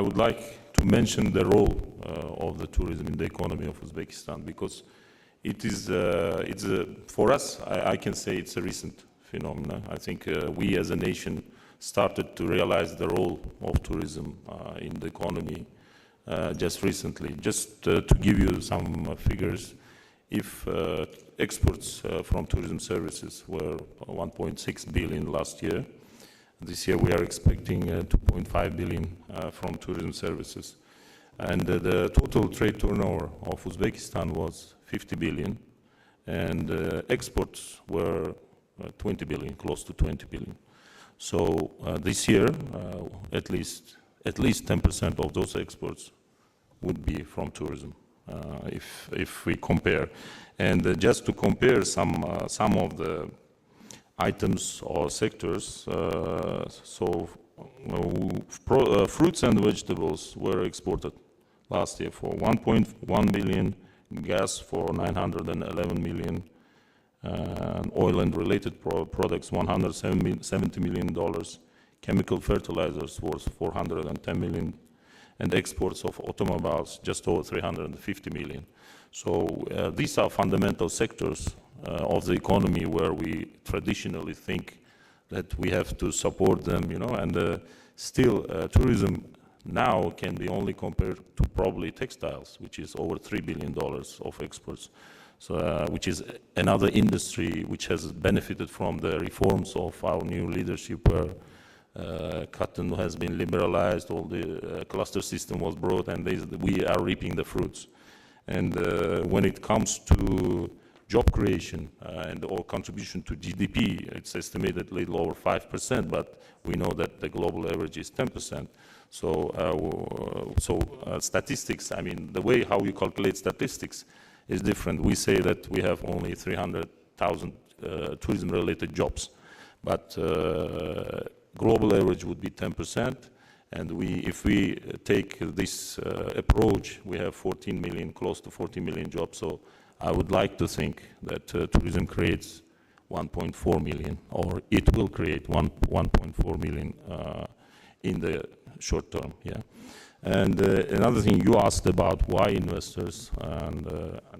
would like to mention the role of the tourism in the economy of Uzbekistan, because it is, for us, I can say it's a recent phenomenon. I think we as a nation started to realize the role of tourism in the economy just recently. Just to give you some figures, if exports from tourism services were 1.6 billion last year, this year we are expecting 2.5 billion from tourism services. And the total trade turnover of Uzbekistan was 50 billion, and exports were 20 billion, close to 20 billion. So this year, at least 10% of those exports would be from tourism, if we compare. And just to compare some of the items or sectors, fruits and vegetables were exported last year for 1.1 billion, gas for 911 million, oil and related products $170 million, chemical fertilizers worth 410 million, and exports of automobiles just over 350 million. So these are fundamental sectors of the economy where we traditionally think that we have to support them, you know, and still tourism now can be only compared to probably textiles, which is over $3 billion of exports, so, which is another industry which has benefited from the reforms of our new leadership, where cotton has been liberalized, all the cluster system was brought, and we are reaping the fruits. And when it comes to job creation and or contribution to GDP, it's estimated a little over 5%, but we know that the global average is 10%. So, statistics, I mean, the way how you calculate statistics is different. We say that we have only 300,000 tourism-related jobs, but global average would be 10%. And if we take this approach, we have 14 million, close to 14 million jobs. So I would like to think that tourism creates 1.4 million, or it will create 1.4 million in the short term. Yeah. And another thing you asked about why investors, and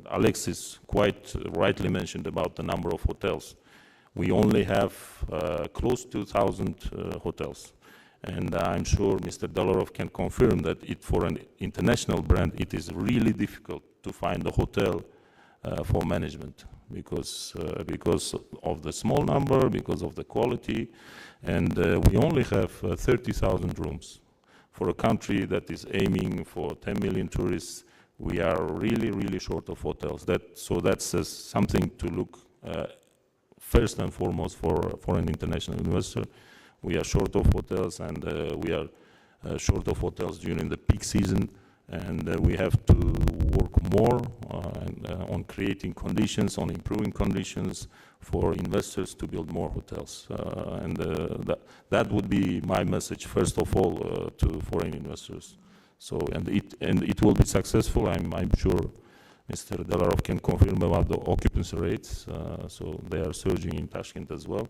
Alexis quite rightly mentioned about the number of hotels. We only have close to 1,000 hotels. And I'm sure Mr. Dolarov can confirm that for an international brand, it is really difficult to find a hotel for management because of the small number, because of the quality. And we only have 30,000 rooms. For a country that is aiming for 10 million tourists, we are really, really short of hotels. So that's something to look first and foremost for an international investor. We are short of hotels, and we are short of hotels during the peak season, and we have to work more on creating conditions, on improving conditions for investors to build more hotels. And that would be my message, first of all, to foreign investors. So, and it will be successful. I'm sure Mr. Dolarov can confirm about the occupancy rates. So they are surging in Tashkent as well.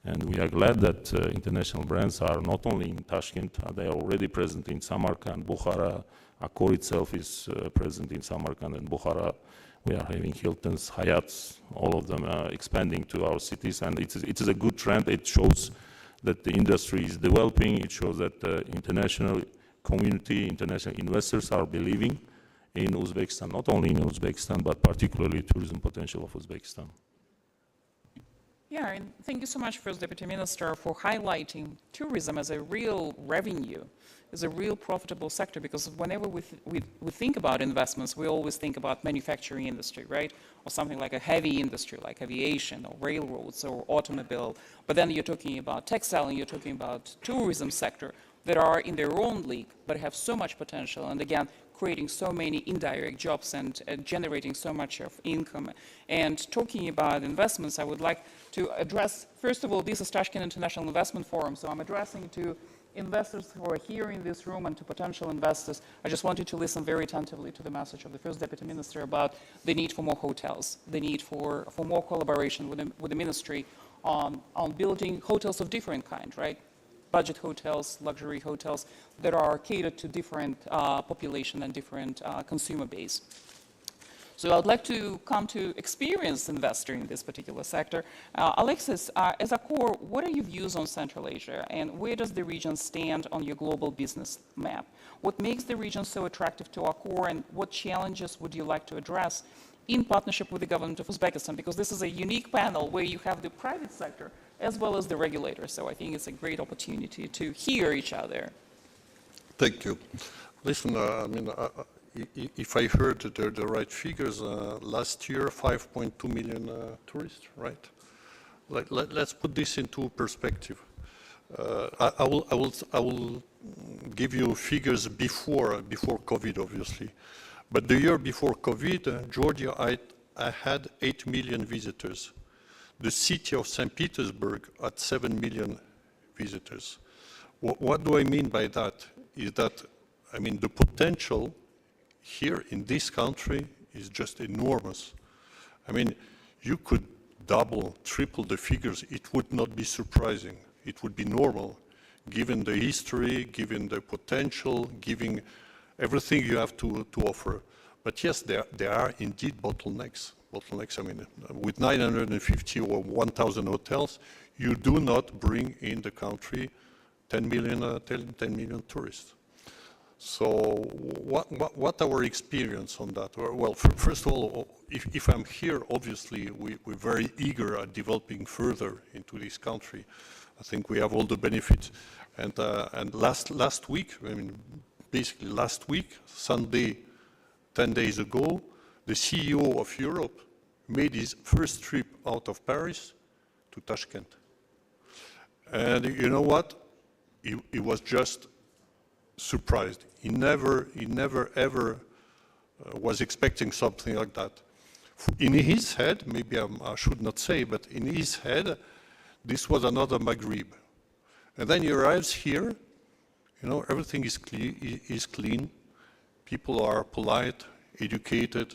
And we are glad that international brands are not only in Tashkent, they are already present in Samarkand, Bukhara. Accor itself is present in Samarkand and Bukhara. We are having Hiltons, Hayats, all of them expanding to our cities. And it is a good trend. It shows that the industry is developing. It shows that the international community, international investors are believing in Uzbekistan, not only in Uzbekistan, but particularly tourism potential of Uzbekistan. Yeah, and thank you so much, First Deputy Minister, for highlighting tourism as a real revenue, as a real profitable sector, because whenever we think about investments, we always think about manufacturing industry, right? Or something like a heavy industry, like aviation or railroads or automobile. But then you're talking about textile and you're talking about tourism sector that are in their own league, but have so much potential. And again, creating so many indirect jobs and generating so much of income. And talking about investments, I would like to address, first of all, this is Tashkent International Investment Forum, so I'm addressing to investors who are here in this room and to potential investors. I just want you to listen very attentively to the message of the First Deputy Minister about the need for more hotels, the need for more collaboration with the ministry on building hotels of different kind, right? Budget hotels, luxury hotels that are catered to different population and different consumer base. So I would like to come to experienced investor in this particular sector. Alexis, as Accor, what are your views on Central Asia, and where does the region stand on your global business map? What makes the region so attractive to Accor, and what challenges would you like to address in partnership with the government of Uzbekistan, because this is a unique panel where you have the private sector as well as the regulators. So I think it's a great opportunity to hear each other. Thank you. Listen, if I heard the right figures, last year 5.2 million tourists, right? Let's put this into perspective. I will give you figures before COVID, obviously. But the year before COVID, Georgia, I had 8 million visitors. The city of St. Petersburg had 7 million visitors. What do I mean by that? Is that, the potential here in this country is just enormous. You could double, triple the figures. It would not be surprising. It would be normal, given the history, given the potential, given everything you have to offer. But yes, there are indeed bottlenecks. With 950 or 1,000 hotels, you do not bring in the country 10 million tourists. So what our experience on that? Well, first of all, if I'm here, obviously, we're very eager at developing further into this country. I think we have all the benefits. And last week, basically last week, Sunday, 10 days ago, the CEO of Europe made his first trip out of Paris to Tashkent. And you know what? He was just surprised. He never ever was expecting something like that. In his head, maybe I should not say, but in his head, this was another Maghreb. And then he arrives here, everything is clean. People are polite, educated.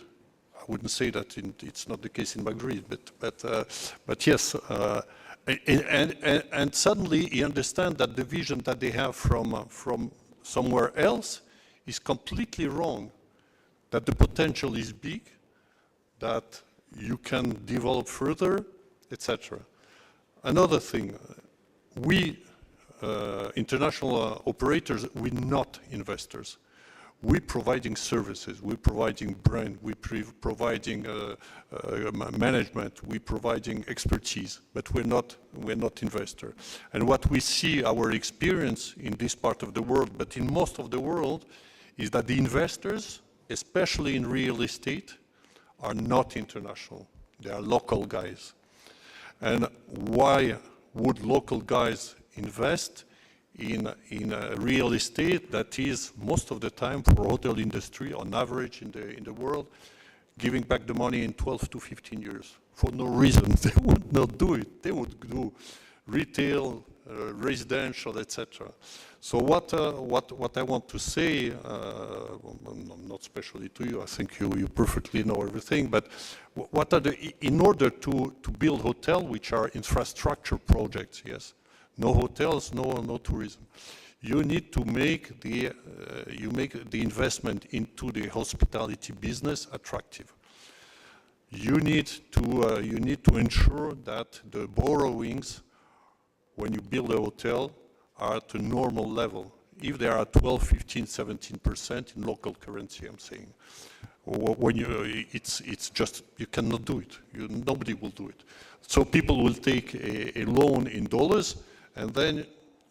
I wouldn't say that it's not the case in Maghreb, but yes. And suddenly he understands that the vision that they have from somewhere else is completely wrong, that the potential is big, that you can develop further, etc. Another thing, we international operators, we're not investors. We're providing services, we're providing brand, we're providing management, we're providing expertise, but we're not investor. And what we see, our experience in this part of the world, but in most of the world, is that the investors, especially in real estate, are not international. They are local guys. And why would local guys invest in real estate that is most of the time for hotel industry on average in the world giving back the money in 12 to 15 years for no reason? They would not do it. They would do retail, residential, etc. So what I want to say, not especially to you, I think you perfectly know everything, but what are in order to build hotels which are infrastructure projects, yes, no hotels, no tourism. You need to make the investment into the hospitality business attractive. You need to ensure that the borrowings, when you build a hotel, are at a normal level. If they are at 12, 15, 17% in local currency, I'm saying, when it's just, you cannot do it. Nobody will do it. So people will take a loan in dollars, and then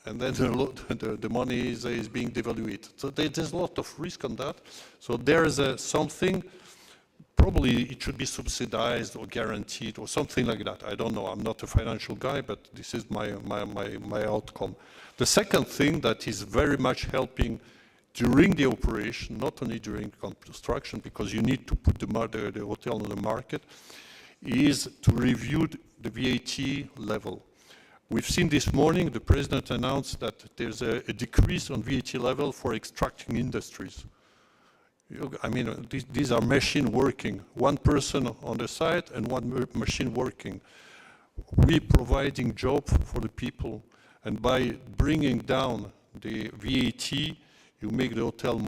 the money is being devalued. So there's a lot of risk on that. So there is something, probably it should be subsidized or guaranteed or something like that. I don't know, I'm not a financial guy, but this is my outcome. The second thing that is very much helping during the operation, not only during construction, because you need to put the hotel on the market, is to review the VAT level. We've seen this morning, the president announced that there's a decrease on VAT level for extracting industries. I mean, these are machine working. One person on the site and one machine working. We're providing job for the people. And by bringing down the VAT, you make the hotel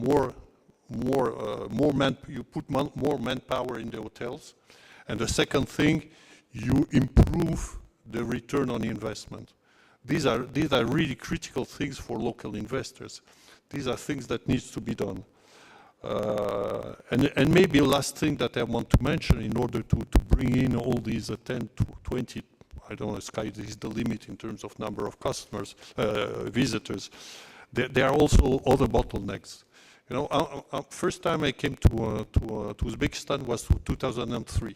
you put more manpower in the hotels. And the second thing, you improve the return on investment. These are really critical things for local investors. These are things that needs to be done. And maybe a last thing that I want to mention in order to bring in all these 10 to 20, I don't know, sky is the limit in terms of number of customers, visitors. There are also other bottlenecks. You know, first time I came to Uzbekistan was 2003.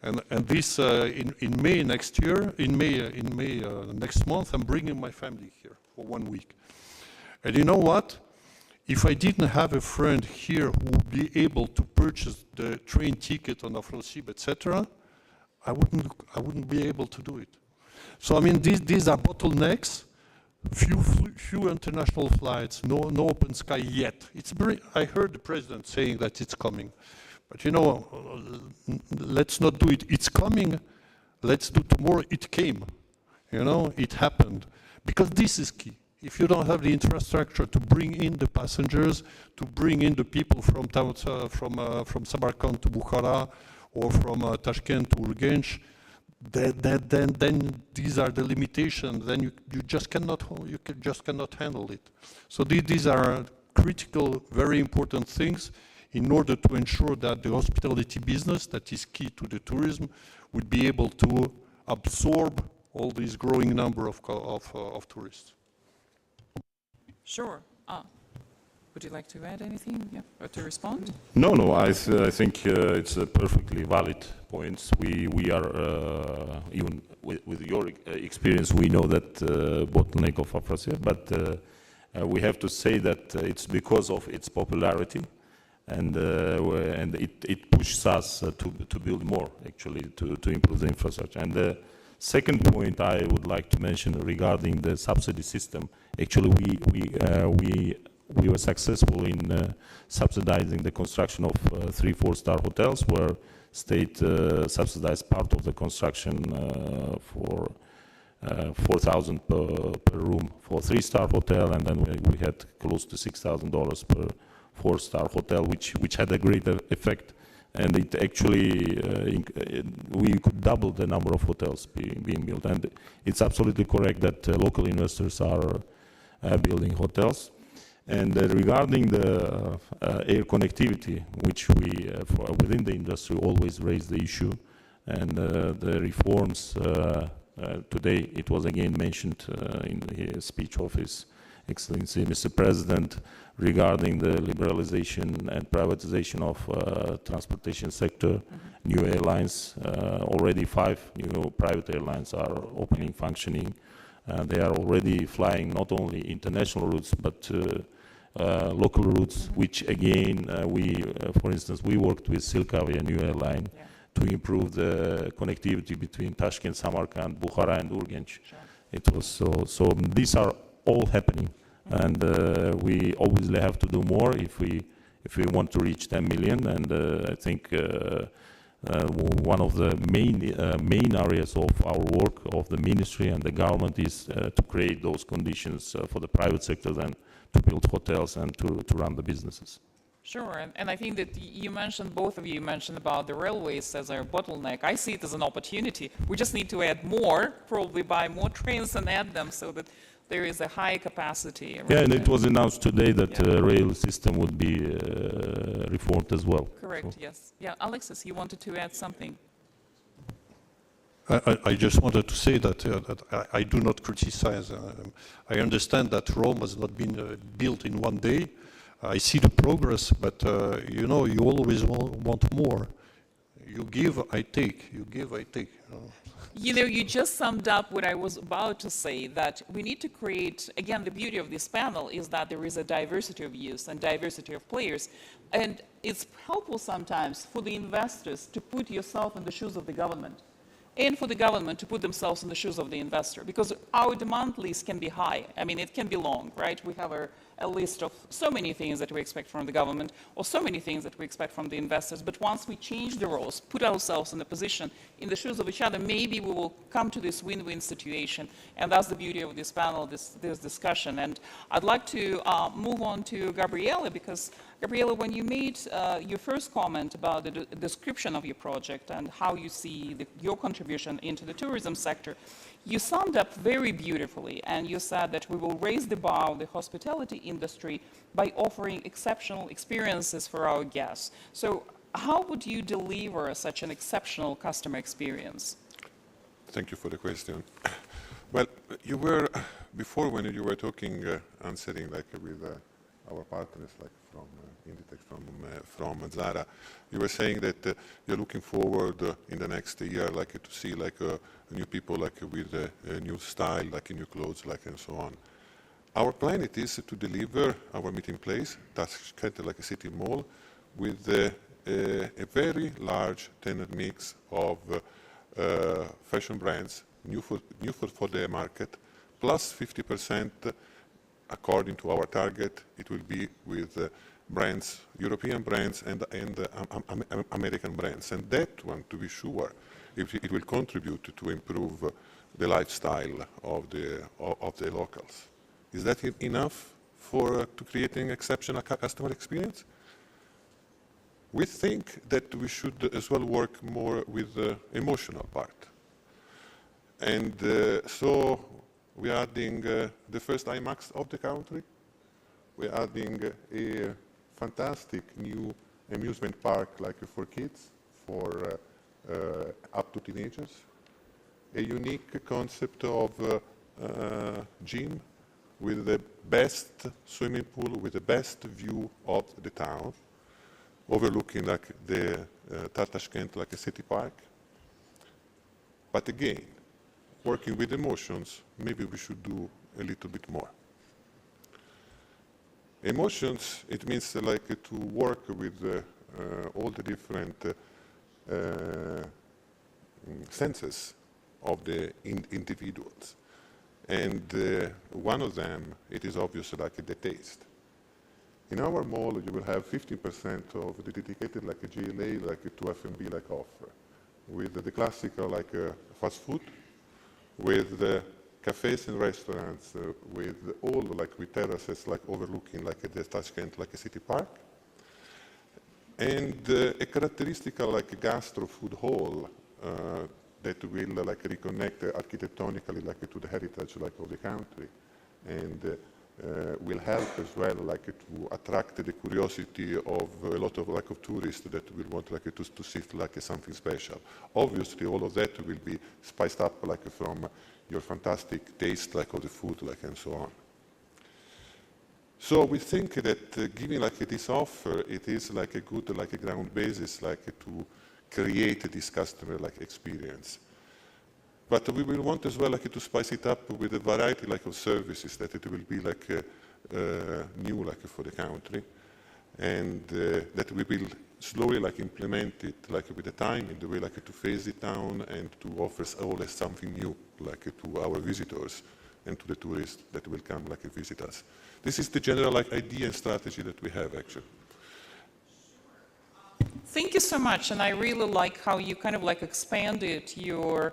And this, in May next year, in May next month, I'm bringing my family here for 1 week. And you know what? If I didn't have a friend here who would be able to purchase the train ticket on Afrosib, etc., I wouldn't be able to do it. So I mean, these are bottlenecks. Few international flights, no open sky yet. I heard the president saying that it's coming, but you know, let's not do it. It's coming. Let's do tomorrow. It came. You know, it happened because this is key. If you don't have the infrastructure to bring in the passengers, to bring in the people from Samarkand to Bukhara, or from Tashkent to Urgench, then these are the limitations. Then you just cannot handle it. So these are critical, very important things in order to ensure that the hospitality business, that is key to the tourism, would be able to absorb all this growing number of tourists. Sure. Would you like to add anything, or to respond? No. I think it's a perfectly valid point. We are even with your experience, we know that bottleneck of Afrosib, but we have to say that it's because of its popularity, and it pushes us to build more, actually, to improve the infrastructure. And the second point I would like to mention regarding the subsidy system. Actually, we were successful in subsidizing the construction of 3-4-star hotels, where state subsidized part of the construction for 4,000 per room for 3-star hotel, and then we had close to $6,000 per 4-star hotel, which had a great effect. And it actually, we could double the number of hotels being built. And it's absolutely correct that local investors are building hotels. And regarding the air connectivity, which we, within the industry, always raise the issue, and the reforms, today it was again mentioned in the speech of His Excellency, Mr. President, regarding the liberalization and privatization of transportation sector, new airlines, already 5 new private airlines are opening, functioning. They are already flying not only international routes, but local routes, which again, for instance, we worked with Silkavi, a new airline, to improve the connectivity between Tashkent, Samarkand, Bukhara, and Urgench. Sure. It was so these are all happening, and we obviously have to do more if we want to reach 10 million. And I think one of the main areas of our work of the ministry and the government is to create those conditions for the private sector then to build hotels and to run the businesses. Sure, and I think that you mentioned, both of you mentioned about the railways as a bottleneck. I see it as an opportunity. We just need to add more, probably buy more trains and add them so that there is a high capacity. Yeah, and it was announced today that rail system would be reformed as well. Correct, so. Yes. Yeah, Alexis, you wanted to add something? I just wanted to say that I do not criticize. I understand that Rome has not been built in one day. I see the progress, but you know, you always want more. You give, I take. You give, I take. You know, you just summed up what I was about to say, that we need to create, again, the beauty of this panel is that there is a diversity of views and diversity of players. And it's helpful sometimes for the investors to put yourself in the shoes of the government, and for the government to put themselves in the shoes of the investor, because our demand list can be high. I mean, it can be long, right? We have a list of so many things that we expect from the government, or so many things that we expect from the investors. But once we change the roles, put ourselves in the position, in the shoes of each other, maybe we will come to this win-win situation. And that's the beauty of this panel, this discussion. And I'd like to move on to Gabriele, because Gabriela, when you made your first comment about the description of your project and how you see your contribution into the tourism sector, you summed up very beautifully, and you said that we will raise the bar of the hospitality industry by offering exceptional experiences for our guests. So how would you deliver such an exceptional customer experience? Thank you for the question. Well, you were, before when you were talking, answering like with our partners like from Inditex, from Zara, you were saying that you're looking forward in the next year like to see like new people like with a new style, like new clothes, like and so on. Our plan it is to deliver our meeting place, that's kind of like a city mall, with a very large tenant mix of fashion brands, new for the market, plus 50% according to our target. It will be with brands, European brands and American brands. And that one, to be sure, it will contribute to improve the lifestyle of the locals. Is that enough for to creating exceptional customer experience? We think that we should as well work more with the emotional part. And so we are adding the first IMAX of the country. We're adding a fantastic new amusement park like for kids, for up to teenagers. A unique concept of gym with the best swimming pool, with the best view of the town, overlooking like the Tashkent like a city park. But again, working with emotions, maybe we should do a little bit more. Emotions, it means like to work with all the different senses of the individuals. And one of them, it is obvious like the taste. In our mall, you will have 15% of the dedicated like a GLA, like to F&B like offer, with the classical like fast food, with cafes and restaurants, with all like with terraces like overlooking like the Tashkent like a city park, and a characteristic like gastro food hall that will like reconnect architectonically like to the heritage like of the country, and will help as well like to attract the curiosity of a lot of like of tourists that will want like to see like something special. Obviously, all of that will be spiced up like from your fantastic taste like of the food like and so on. So we think that giving like this offer, it is like a good like a ground basis like to create this customer like experience. But we will want as well like to spice it up with a variety like of services that it will be like new like for the country, and that we will slowly like implement it like with the time in the way like to phase it down and to offer always something new like to our visitors and to the tourists that will come like visit us. This is the general like idea and strategy that we have actually. Thank you so much, and I really like how you kind of like expanded your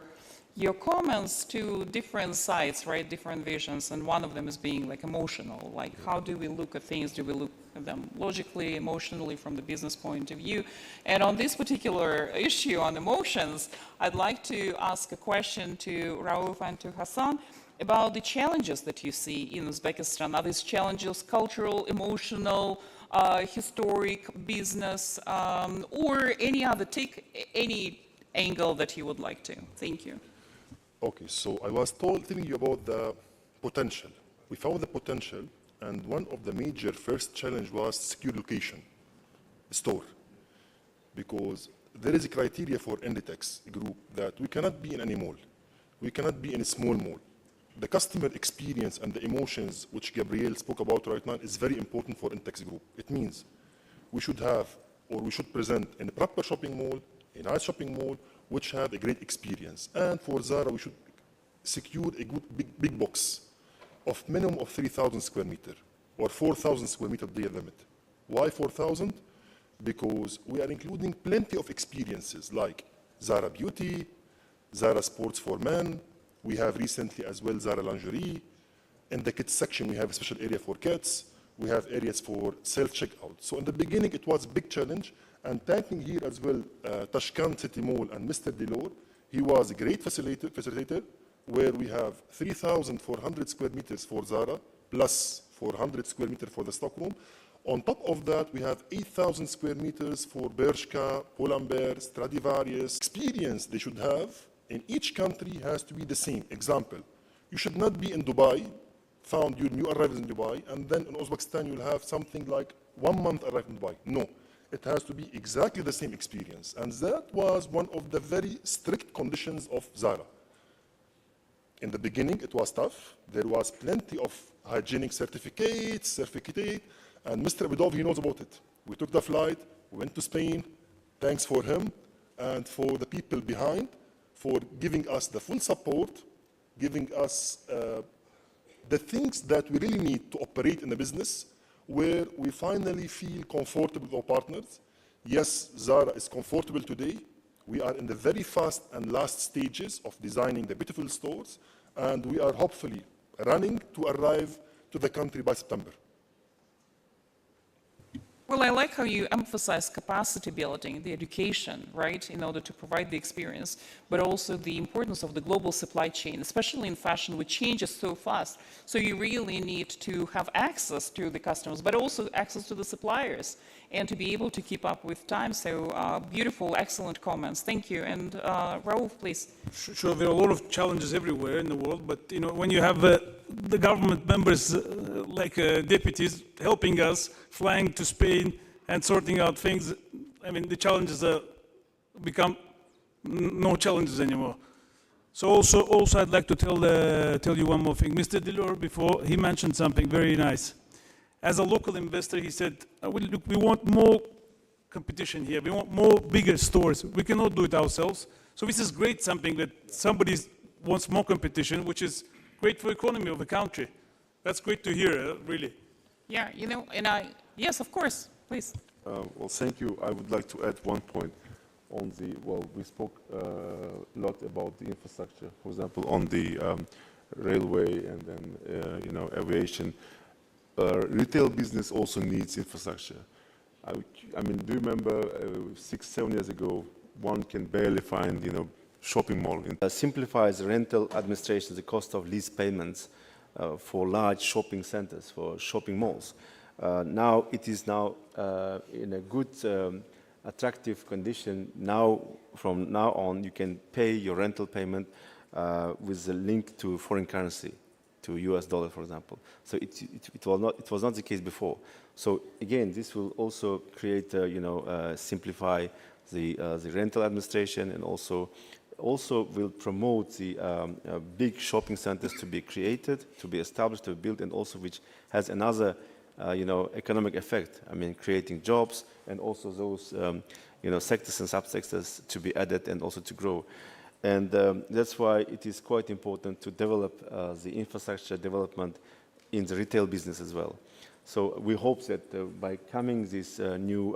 comments to different sides, right, different visions, and one of them is being like emotional, like how do we look at things, do we look at them logically, emotionally, from the business point of view. And on this particular issue on emotions, I'd like to ask a question to Rauf and to Hassan about the challenges that you see in Uzbekistan. Are these challenges cultural, emotional, historic, business, or any other, take any angle that you would like to? Thank you. Okay, so I was telling you about the potential. We found the potential, and one of the major first challenge was secure location, store. Because there is a criteria for Inditex group that we cannot be in any mall. We cannot be in a small mall. The customer experience and the emotions which Gabriel spoke about right now is very important for Inditex group. It means we should have, or we should present in a proper shopping mall, a nice shopping mall, which have a great experience. And for Zara, we should secure a good big box of minimum of 3,000 square meter or 4,000 square meter day limit. Why 4,000? Because we are including plenty of experiences like Zara Beauty, Zara Sports for Men. We have recently as well Zara Lingerie. In the kids section, we have a special area for kids. We have areas for self-checkout. So in the beginning, it was a big challenge. And thanking here as well, Tashkent City Mall and Mr. Delor, he was a great facilitator where we have 3,400 square meters for Zara, plus 400 square meters for the stockroom. On top of that, we have 8,000 square meters for Bershka, Pull&Bear, Stradivarius. Experience they should have in each country has to be the same. Example, you should not be in Dubai, found your new arrivals in Dubai, and then in Uzbekistan you'll have something like 1 month arrived in Dubai. No, it has to be exactly the same experience. And that was one of the very strict conditions of Zara. In the beginning, it was tough. There was plenty of hygienic certificates, and Mr. Abidov, he knows about it. We took the flight, we went to Spain. Thanks for him and for the people behind for giving us the full support, giving us the things that we really need to operate in the business, where we finally feel comfortable with our partners. Yes, Zara is comfortable today. We are in the very fast and last stages of designing the beautiful stores, and we are hopefully running to arrive to the country by September. Well, I like how you emphasize capacity building, the education, right, in order to provide the experience, but also the importance of the global supply chain, especially in fashion, which changes so fast. So you really need to have access to the customers, but also access to the suppliers, and to be able to keep up with time. So beautiful, excellent comments. Thank you. And Raouf, please. Sure, there are a lot of challenges everywhere in the world, but you know, when you have the government members like deputies helping us, flying to Spain and sorting out things, I mean, the challenges become no challenges anymore. So also I'd like to tell you one more thing. Mr. Delor, before, he mentioned something very nice. As a local investor, he said, we want more competition here. We want more bigger stores. We cannot do it ourselves. So this is great, something that somebody wants more competition, which is great for the economy of the country. That's great to hear, really. Yeah, you know, and yes, of course, please. Well, thank you. I would like to add one point on the, well, we spoke a lot about the infrastructure, for example, on the railway and then, you know, aviation. Retail business also needs infrastructure. I mean, do you remember 6-7 years ago, one can barely find, you know, shopping mall. Simplifies rental administration, the cost of lease payments for large shopping centers, for shopping malls. Now it is now in a good, attractive condition. Now, from now on, you can pay your rental payment with a link to foreign currency, to US dollar, for example. So it was not the case before. So again, this will also create, simplify the rental administration, and also will promote the big shopping centers to be created, to be established, to be built, and also which has another, economic effect. I mean, creating jobs, and also those, sectors and subsectors to be added and also to grow. And that's why it is quite important to develop the infrastructure development in the retail business as well. So we hope that by coming these new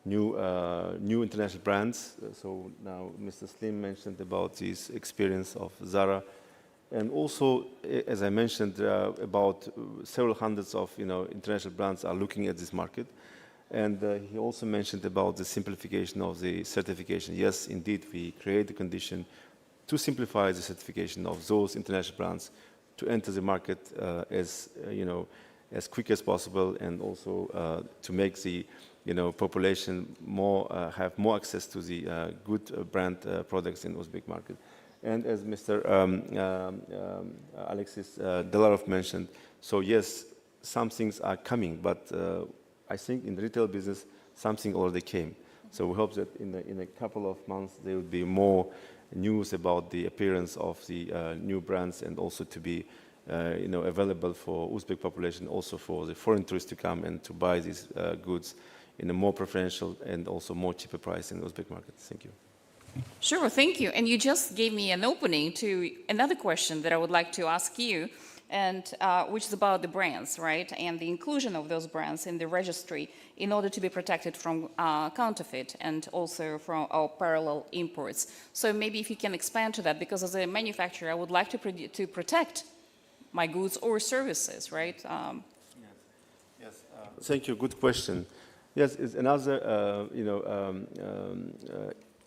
international brands, so now Mr. Slim mentioned about his experience of Zara, and also, as I mentioned, about several hundreds of international brands are looking at this market. And he also mentioned about the simplification of the certification. Yes, indeed, we create the condition to simplify the certification of those international brands to enter the market as quick as possible, and also to make the population have more access to the good brand products in Uzbek market. And as Mr. Alexis Delarov mentioned, so yes, some things are coming, but I think in the retail business, something already came. So we hope that in a couple of months, there will be more news about the appearance of the new brands, and also to be available for Uzbek population, also for the foreign tourists to come and to buy these goods in a more preferential and also more cheaper price in the Uzbek market. Thank you. Sure, thank you. And you just gave me an opening to another question that I would like to ask you, and which is about the brands, right? And the inclusion of those brands in the registry in order to be protected from counterfeit and also from our parallel imports. So maybe if you can expand to that, because as a manufacturer, I would like to protect my goods or services, right? Yes, thank you. Good question. Yes, it's another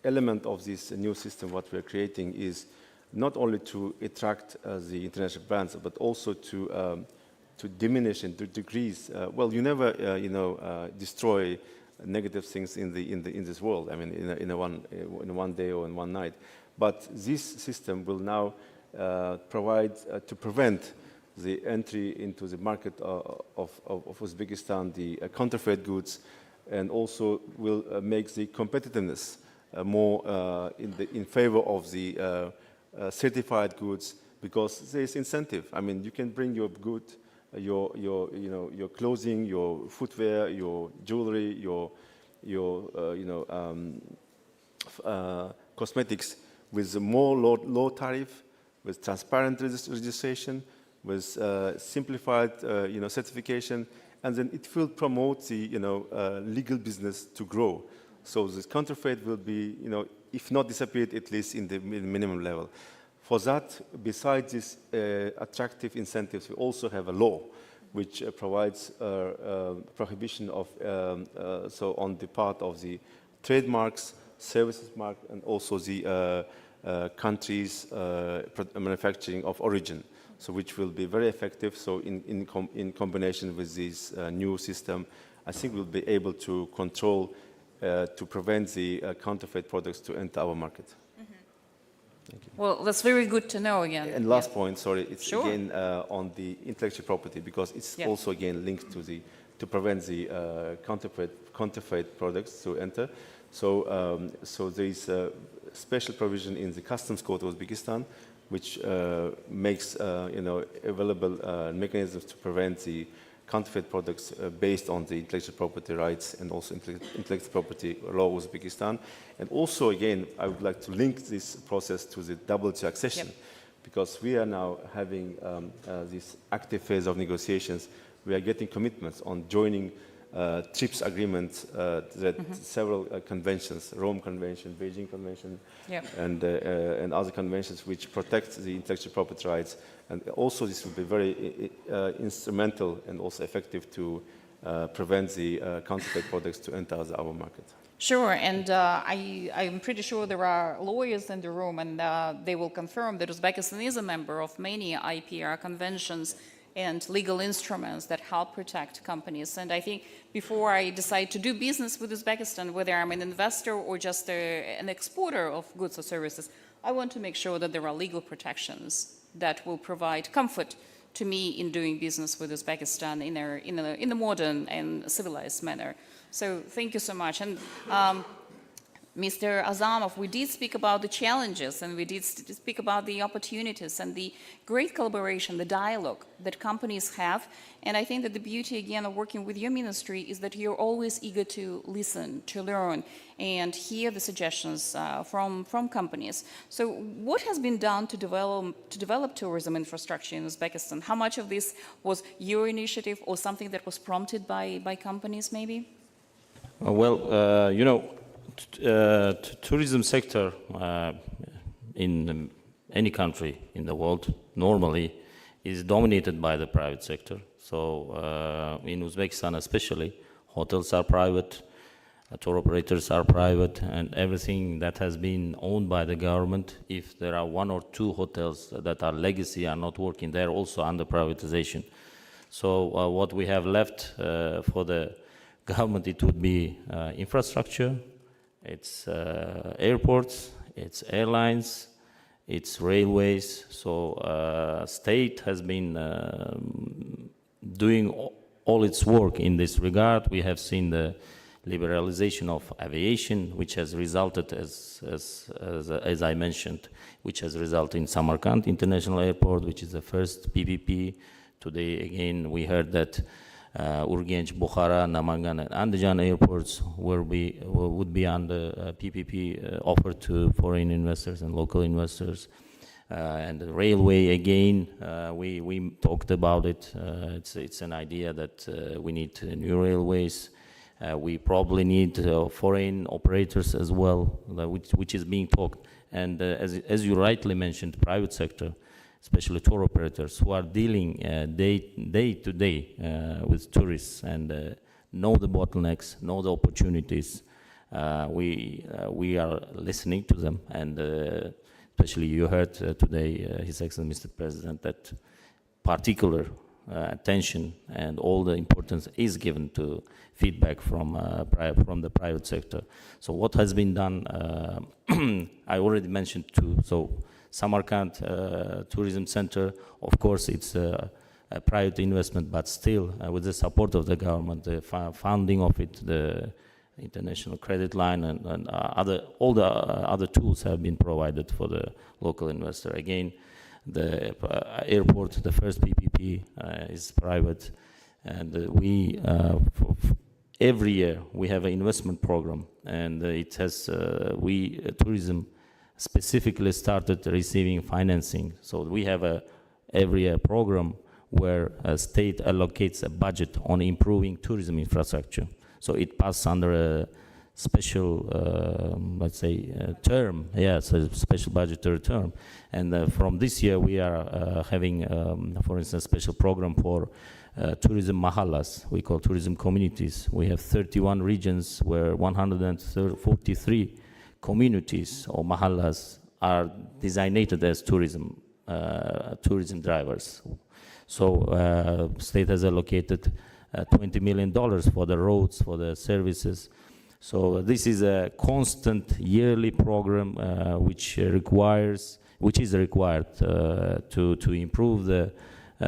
element of this new system. What we are creating is not only to attract the international brands, but also to diminish and to decrease. Well, you never destroy negative things in this world. I mean, in one day or in one night. But this system will now provide to prevent the entry into the market of Uzbekistan, the counterfeit goods, and also will make the competitiveness more in favor of the certified goods, because there is incentive. I mean, you can bring your good, your clothing, your footwear, your jewelry, your cosmetics with a more low tariff, with transparent registration, with simplified certification, and then it will promote the legal business to grow. So this counterfeit will be, if not disappeared, at least in the minimum level. For that, besides these attractive incentives, we also have a law which provides prohibition of, so on the part of the trademarks, services mark, and also the countries' manufacturing of origin, so which will be very effective. So in combination with this new system, I think we'll be able to control, to prevent the counterfeit products to enter our market. Thank you. Well, that's very good to know again. And last point, sorry, it's Sure. again on the intellectual property, because it's Yeah. also again linked to prevent the counterfeit products to enter. So so there is a special provision in the customs code of Uzbekistan, which makes available mechanisms to prevent the counterfeit products based on the intellectual property rights and also intellectual property law of Uzbekistan. And also, again, I would like to link this process to the WTO accession, because we are now having this active phase of negotiations. We are getting commitments on joining TRIPS agreements that several conventions, Rome Convention, Beijing Convention, and other conventions which protect the intellectual property rights. And also this will be very instrumental and also effective to prevent the counterfeit products to enter our market. Sure, and I'm pretty sure there are lawyers in the room, and they will confirm that Uzbekistan is a member of many IPR conventions and legal instruments that help protect companies. And I think before I decide to do business with Uzbekistan, whether I'm an investor or just an exporter of goods or services, I want to make sure that there are legal protections that will provide comfort to me in doing business with Uzbekistan in a modern and civilized manner. So thank you so much. And Mr. Azamov, we did speak about the challenges, and we did speak about the opportunities and the great collaboration, the dialogue that companies have. And I think that the beauty, again, of working with your ministry is that you're always eager to listen, to learn, and hear the suggestions from companies. So what has been done to develop tourism infrastructure in Uzbekistan? How much of this was your initiative or something that was prompted by companies, maybe? Tourism sector in any country in the world normally is dominated by the private sector. So in Uzbekistan especially, hotels are private, tour operators are private, and everything that has been owned by the government, if there are one or two hotels that are legacy, are not working, they're also under privatization. So what we have left for the government, it would be infrastructure, it's airports, it's airlines, it's railways. So state has been doing all its work in this regard. We have seen the liberalization of aviation, which has resulted, as I mentioned, which has resulted in Samarkand International Airport, which is the first PPP. Today, again, we heard that Urgench, Bukhara, Namangan, and Andijan airports would be under PPP offered to foreign investors and local investors. And the railway, again, we talked about it. It's an idea that we need new railways. We probably need foreign operators as well, which is being talked. And as you rightly mentioned, private sector especially tour operators, who are dealing day to day with tourists and know the bottlenecks, know the opportunities. We are listening to them, and especially you heard today, His Excellency Mr. President, that particular attention and all the importance is given to feedback from the private sector. So what has been done, I already mentioned too. So Samarkand Tourism Center, of course, it's a private investment, but still with the support of the government, the funding of it, the international credit line, and all the other tools have been provided for the local investor. Again, the airport, the first PPP is private, and we every year we have an investment program, and it has tourism specifically started receiving financing. So we have every year program where a state allocates a budget on improving tourism infrastructure. So it passes under a special, let's say, term. Yeah, so a special budgetary term. And from this year, we are having, for instance, a special program for tourism mahallas. We call tourism communities. We have 31 regions where 143 communities or mahallas are designated as tourism drivers. So state has allocated $20 million for the roads, for the services. So this is a constant yearly program which is required to improve the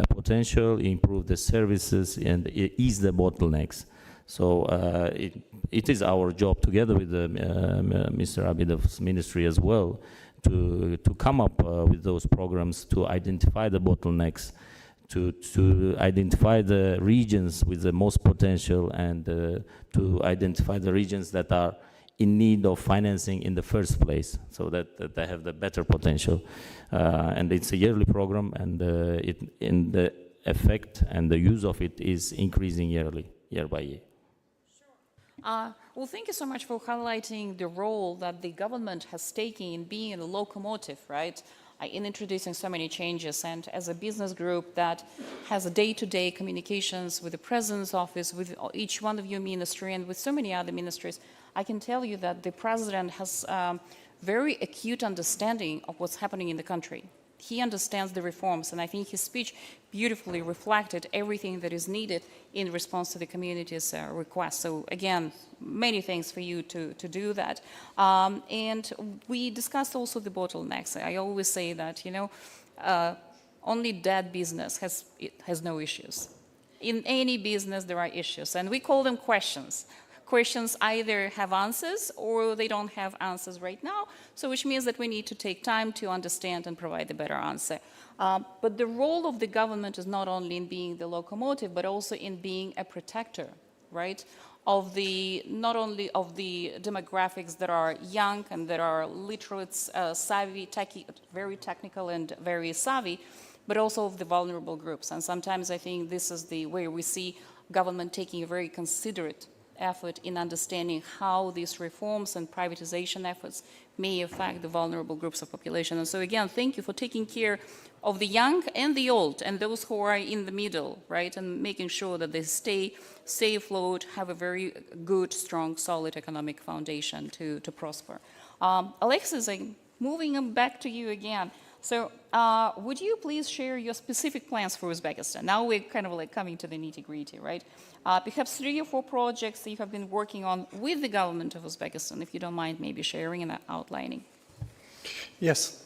potential, improve the services, and ease the bottlenecks. So it is our job, together with Mr. Abidov's ministry as well, to come up with those programs to identify the bottlenecks, to identify the regions with the most potential, and to identify the regions that are in need of financing in the first place, so that they have the better potential. And it's a yearly program, and in the effect and the use of it is increasing year by year. Sure. Well, thank you so much for highlighting the role that the government has taken in being a locomotive, right? In introducing so many changes, and as a business group that has a day-to-day communications with the President's office, with each one of your ministry, and with so many other ministries, I can tell you that the President has very acute understanding of what's happening in the country. He understands the reforms, and I think his speech beautifully reflected everything that is needed in response to the community's request. So again, many thanks for you to do that. And we discussed also the bottlenecks. I always say that, you know, only dead business has no issues. In any business, there are issues, and we call them questions. Questions either have answers or they don't have answers right now, so which means that we need to take time to understand and provide a better answer. But the role of the government is not only in being the locomotive, but also in being a protector, right? Not only of the demographics that are young and that are literate, savvy, very technical and very savvy, but also of the vulnerable groups. And sometimes I think this is where we see government taking a very considerate effort in understanding how these reforms and privatization efforts may affect the vulnerable groups of population. And so again, thank you for taking care of the young and the old and those who are in the middle, right? And making sure that they stay afloat, have a very good, strong, solid economic foundation to prosper. Alexis, I'm moving back to you again. So would you please share your specific plans for Uzbekistan? Now we're kind of like coming to the nitty-gritty, right? Perhaps 3 or 4 projects that you have been working on with the government of Uzbekistan, if you don't mind maybe sharing and outlining. Yes.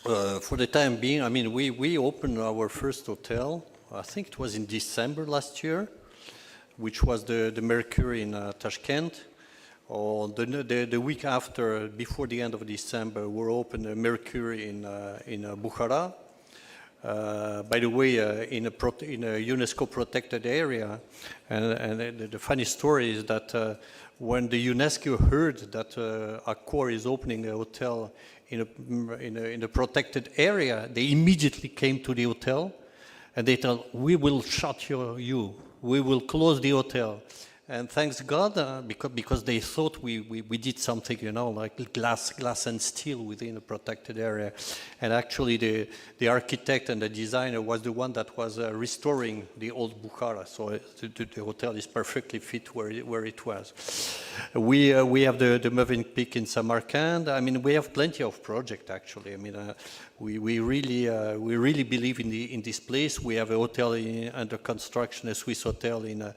For the time being, I mean, we opened our first hotel, I think it was in December last year, which was the Mercury in Tashkent. The week after, before the end of December, we opened a Mercury in Bukhara. By the way, in a UNESCO protected area. And the funny story is that when the UNESCO heard that Accor is opening a hotel in a protected area, they immediately came to the hotel and they told, we will shut you, we will close the hotel. And thanks God, because they thought we did something, you know, like glass and steel within a protected area. And actually the architect and the designer was the one that was restoring the old Bukhara. So the hotel is perfectly fit where it was. We have the Mövenpick in Samarkand. I mean, we have plenty of projects actually. I mean, we really believe in this place. We have a hotel under construction, a Swiss hotel in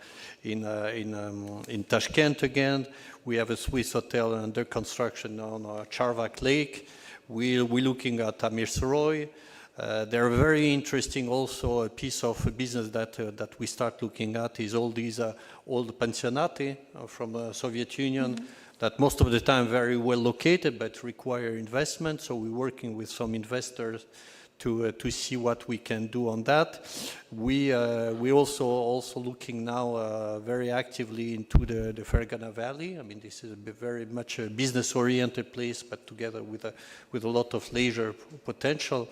Tashkent again. We have a Swiss hotel under construction on Charvak Lake. We're looking at Amirsaroy. They're very interesting also. A piece of business that we start looking at is all these old pensionati from the Soviet Union. Mm-hmm. That most of the time very well located but require investment. So we're working with some investors to see what we can do on that. We also looking now very actively into the Fergana Valley. I mean, this is very much a business-oriented place, but together with a lot of leisure potential.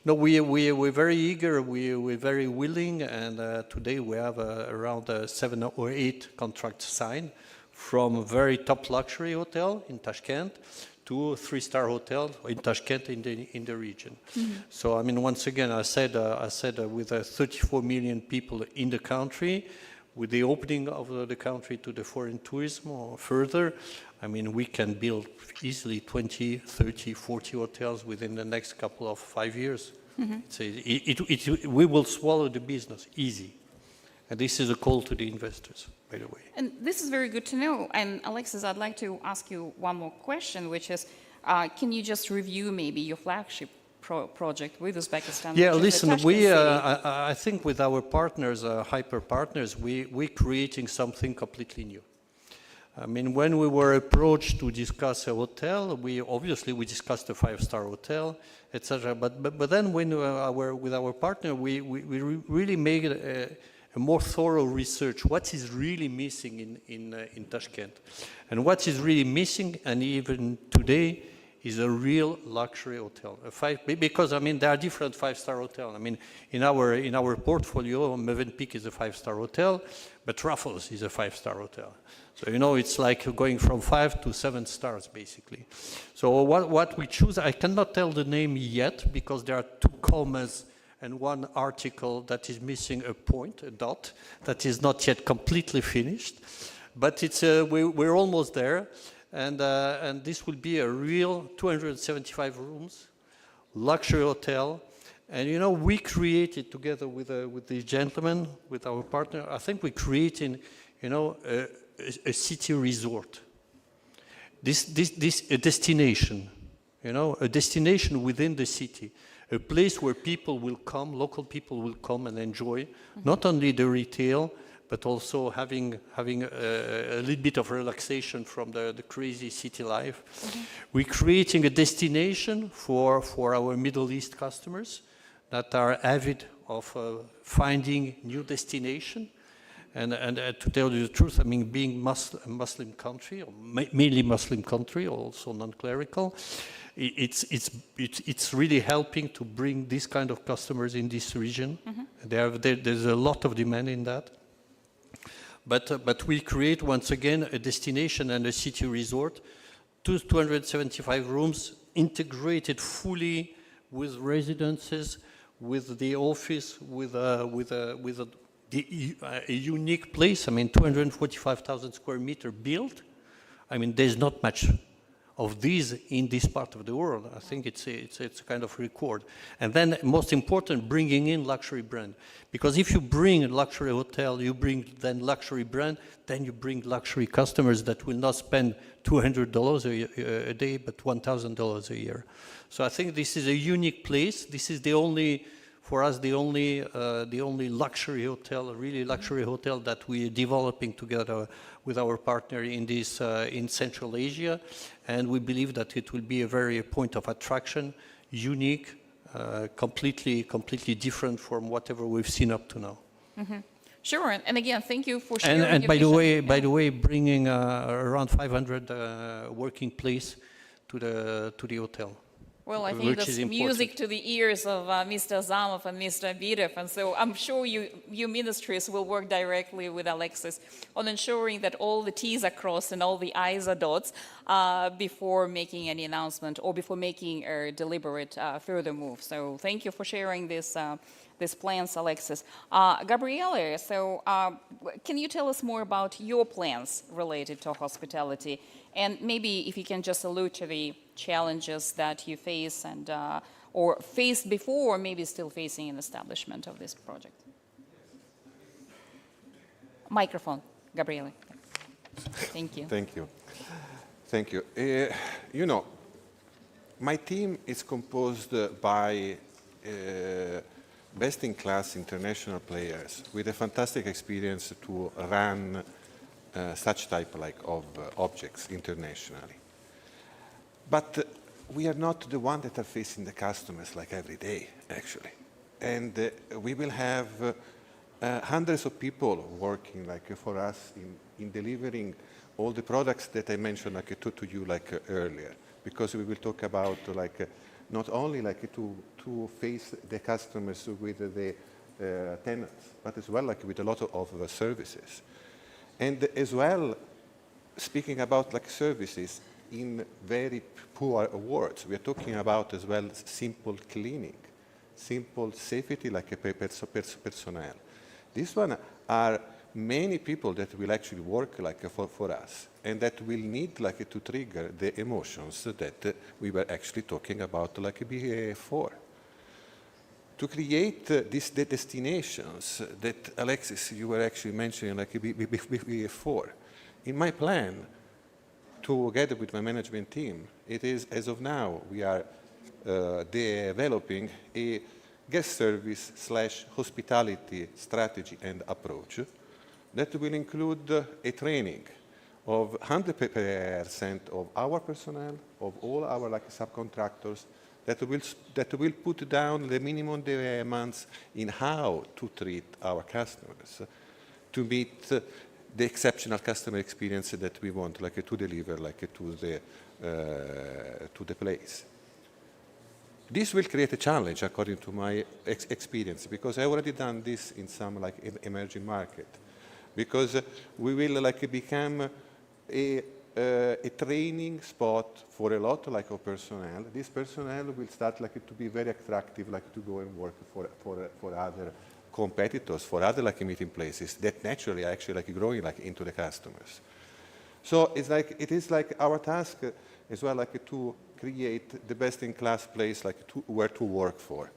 No, we're very eager. We're very willing, and today we have around 7 or 8 contracts signed, from a very top luxury hotel in Tashkent to a 3-star hotel in Tashkent in the region. Mm-hmm. So I mean, once again, I said with 34 million people in the country, with the opening of the country to the foreign tourism or further, I mean, we can build easily 20, 30, 40 hotels within the next couple of 5 years. Mm-hmm. We will swallow the business easy. And this is a call to the investors, by the way. And this is very good to know. And Alexis, I'd like to ask you one more question, which is, can you just review maybe your flagship project with Uzbekistan? Yeah, listen, I think with our partners, hyper partners, we're creating something completely new. I mean, when we were approached to discuss a hotel, we discussed a 5-star hotel, etc. But then when with our partner, we really made a more thorough research. What is really missing in Tashkent, and what is really missing, and even today, is a real luxury hotel. Because I mean, there are different 5-star hotels. I mean, in our portfolio, Mövenpick is a 5-star hotel, but Raffles is a 5-star hotel. So you know, it's like going from 5 to 7 stars basically. So what we choose, I cannot tell the name yet because there are 2 commas and 1 article that is missing a point, a dot, that is not yet completely finished. But it's we're almost there, and this will be a real 275 rooms, luxury hotel. And you know, we created together with the gentleman, with our partner, I think we're creating, you know, a city resort. This a destination, you know, a destination within the city. A place where people will come, local people will come and enjoy, not only the retail, but also having a little bit of relaxation from the crazy city life. Mm-hmm. We're creating a destination for our Middle East customers that are avid of finding new destination. And to tell you the truth, I mean, being a Muslim country, or mainly Muslim country, also non-clerical, it's really helping to bring this kind of customers in this region. Mm-hmm. There's a lot of demand in that. But we create, once again, a destination and a city resort, 275 rooms, integrated fully with residences, with the office, with a unique place. I mean, 245,000 square meter built. I mean, there's not much of these in this part of the world. I think it's a kind of record. And then, most important, bringing in luxury brand. Because if you bring a luxury hotel, you bring then luxury brand, then you bring luxury customers that will not spend $200 a day, but $1,000 a year. So I think this is a unique place. This is the only, for us, the only luxury hotel, really luxury hotel that we're developing together with our partner in this in Central Asia, and we believe that it will be a very point of attraction, unique, completely different from whatever we've seen up to now. Mm-hmm. Sure, and again, thank you for sharing. And by the way, bringing around 500 working place to the hotel. Well, I think which that's is important. music to the ears of Mr. Zamov and Mr. Abidev, and so I'm sure you ministries will work directly with Alexis on ensuring that all the T's are crossed and all the I's are dots before making any announcement or before making a deliberate further move. So thank you for sharing this. These plans, Alexis. Gabriele, so can you tell us more about your plans related to hospitality? And maybe if you can just allude to the challenges that you face and or faced before, or maybe still facing in establishment of this project. Microphone, Gabriele. Thank you. Thank you. Thank you. You know, my team is composed by best-in-class international players with a fantastic experience to run such type of objects internationally. But we are not the ones that are facing the customers like every day, actually. And we will have hundreds of people working like for us in delivering all the products that I mentioned like to you like earlier, because we will talk about like not only like to face the customers with the tenants, but as well like with a lot of services. And as well, speaking about like services in very poor words, we are talking about as well simple cleaning, simple safety like a personnel. This one are many people that will actually work like for us, and that will need like to trigger the emotions that we were actually talking about like before. To create these destinations that, Alexis, you were actually mentioning like before. In my plan, together with my management team, it is, as of now, we are developing a guest service / hospitality strategy and approach that will include a training of 100% of our personnel, of all our like subcontractors, that will put down the minimum demands in how to treat our customers to meet the exceptional customer experience that we want like to deliver like to the place. This will create a challenge according to my experience, because I already done this in some like emerging market, because we will like become a training spot for a lot like of personnel. This personnel will start like to be very attractive like to go and work for other competitors, for other like meeting places that naturally are actually like growing like into the customers. So it's like it is like our task as well like to create the best in class place like where to work for,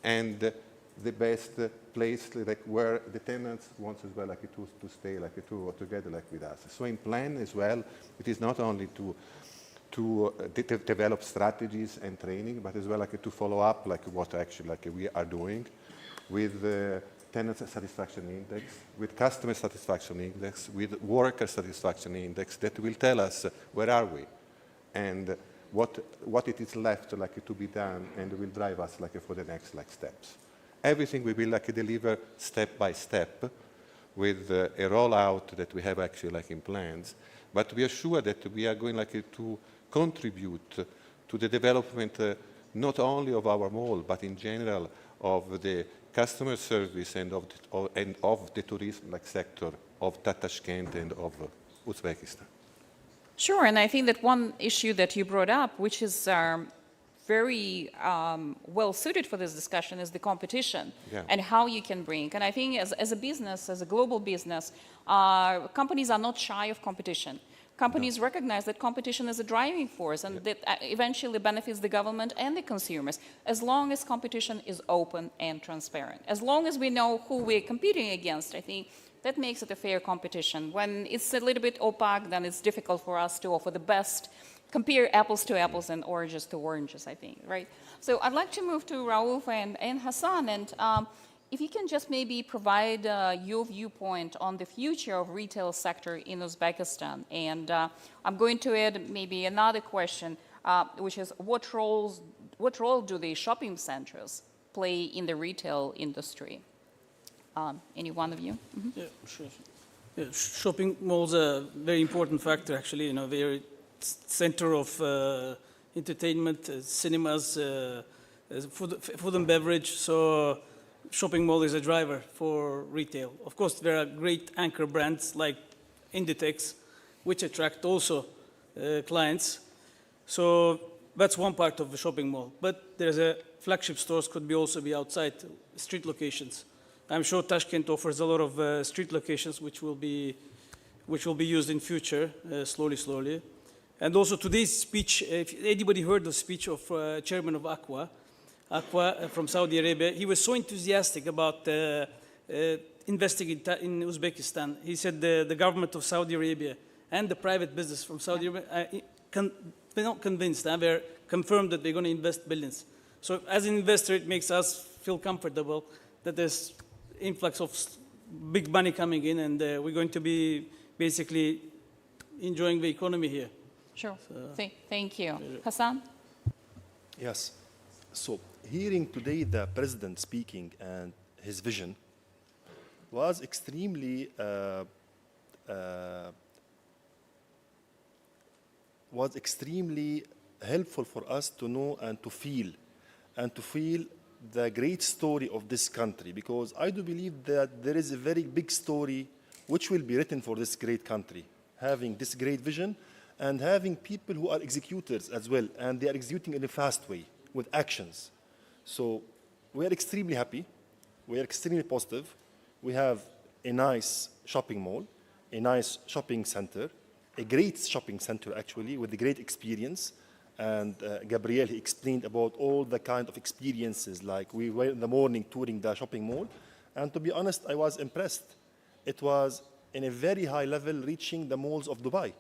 and the best place like where the tenants want as well like to stay like together like with us. So in plan as well, it is not only to develop strategies and training, but as well like to follow up like what actually like we are doing with the tenant satisfaction index, with customer satisfaction index, with worker satisfaction index that will tell us where are we and what it is left like to be done, and will drive us like for the next like steps. Everything we will like deliver step by step with a rollout that we have actually like in plans, but we are sure that we are going like to contribute to the development not only of our mall, but in general of the customer service and of the tourism like sector of Tashkent and of Uzbekistan. Sure, and I think that one issue that you brought up, which is very well suited for this discussion, is the competition and how you can bring. And I think as a business, as a global business, companies are not shy of competition. Companies recognize that competition is a driving force, and that eventually benefits the government and the consumers, as long as competition is open and transparent. As long as we know who we're competing against, I think that makes it a fair competition. When it's a little bit opaque, then it's difficult for us to offer the best, compare apples to apples and oranges to oranges, I think, right? So I'd like to move to Raouf and Hassan, and if you can just maybe provide your viewpoint on the future of retail sector in Uzbekistan. And I'm going to add maybe another question, which is what role do the shopping centers play in the retail industry? Any one of you? Mm-hmm. Yeah, sure. Yeah, shopping malls are a very important factor, actually. You know, they're center of entertainment, cinemas, food and beverage. So shopping mall is a driver for retail. Of course, there are great anchor brands like Inditex, which attract also clients. So that's one part of the shopping mall. But there's a flagship stores could be also be outside street locations. I'm sure Tashkent offers a lot of street locations which will be used in future, slowly. And also today's speech, if anybody heard the speech of chairman of Aqua from Saudi Arabia, he was so enthusiastic about investing in Uzbekistan. He said the government of Saudi Arabia and the private business from Saudi Arabia, they're not convinced, they're confirmed that they're going to invest billions. So as an investor, it makes us feel comfortable that there's influx of big money coming in, and we're going to be basically enjoying the economy here. Sure. Thank you. Hassan? Yes. So hearing today the president speaking and his vision was extremely helpful for us to know and to feel the great story of this country, because I do believe that there is a very big story which will be written for this great country, having this great vision and having people who are executors as well, and they are executing in a fast way with actions. So we are extremely happy, we are extremely positive. We have a nice shopping mall, a nice shopping center, a great shopping center actually, with a great experience. And Gabriel, he explained about all the kind of experiences, like we were in the morning touring the shopping mall, and to be honest, I was impressed. It was in a very high level, reaching the malls of Dubai.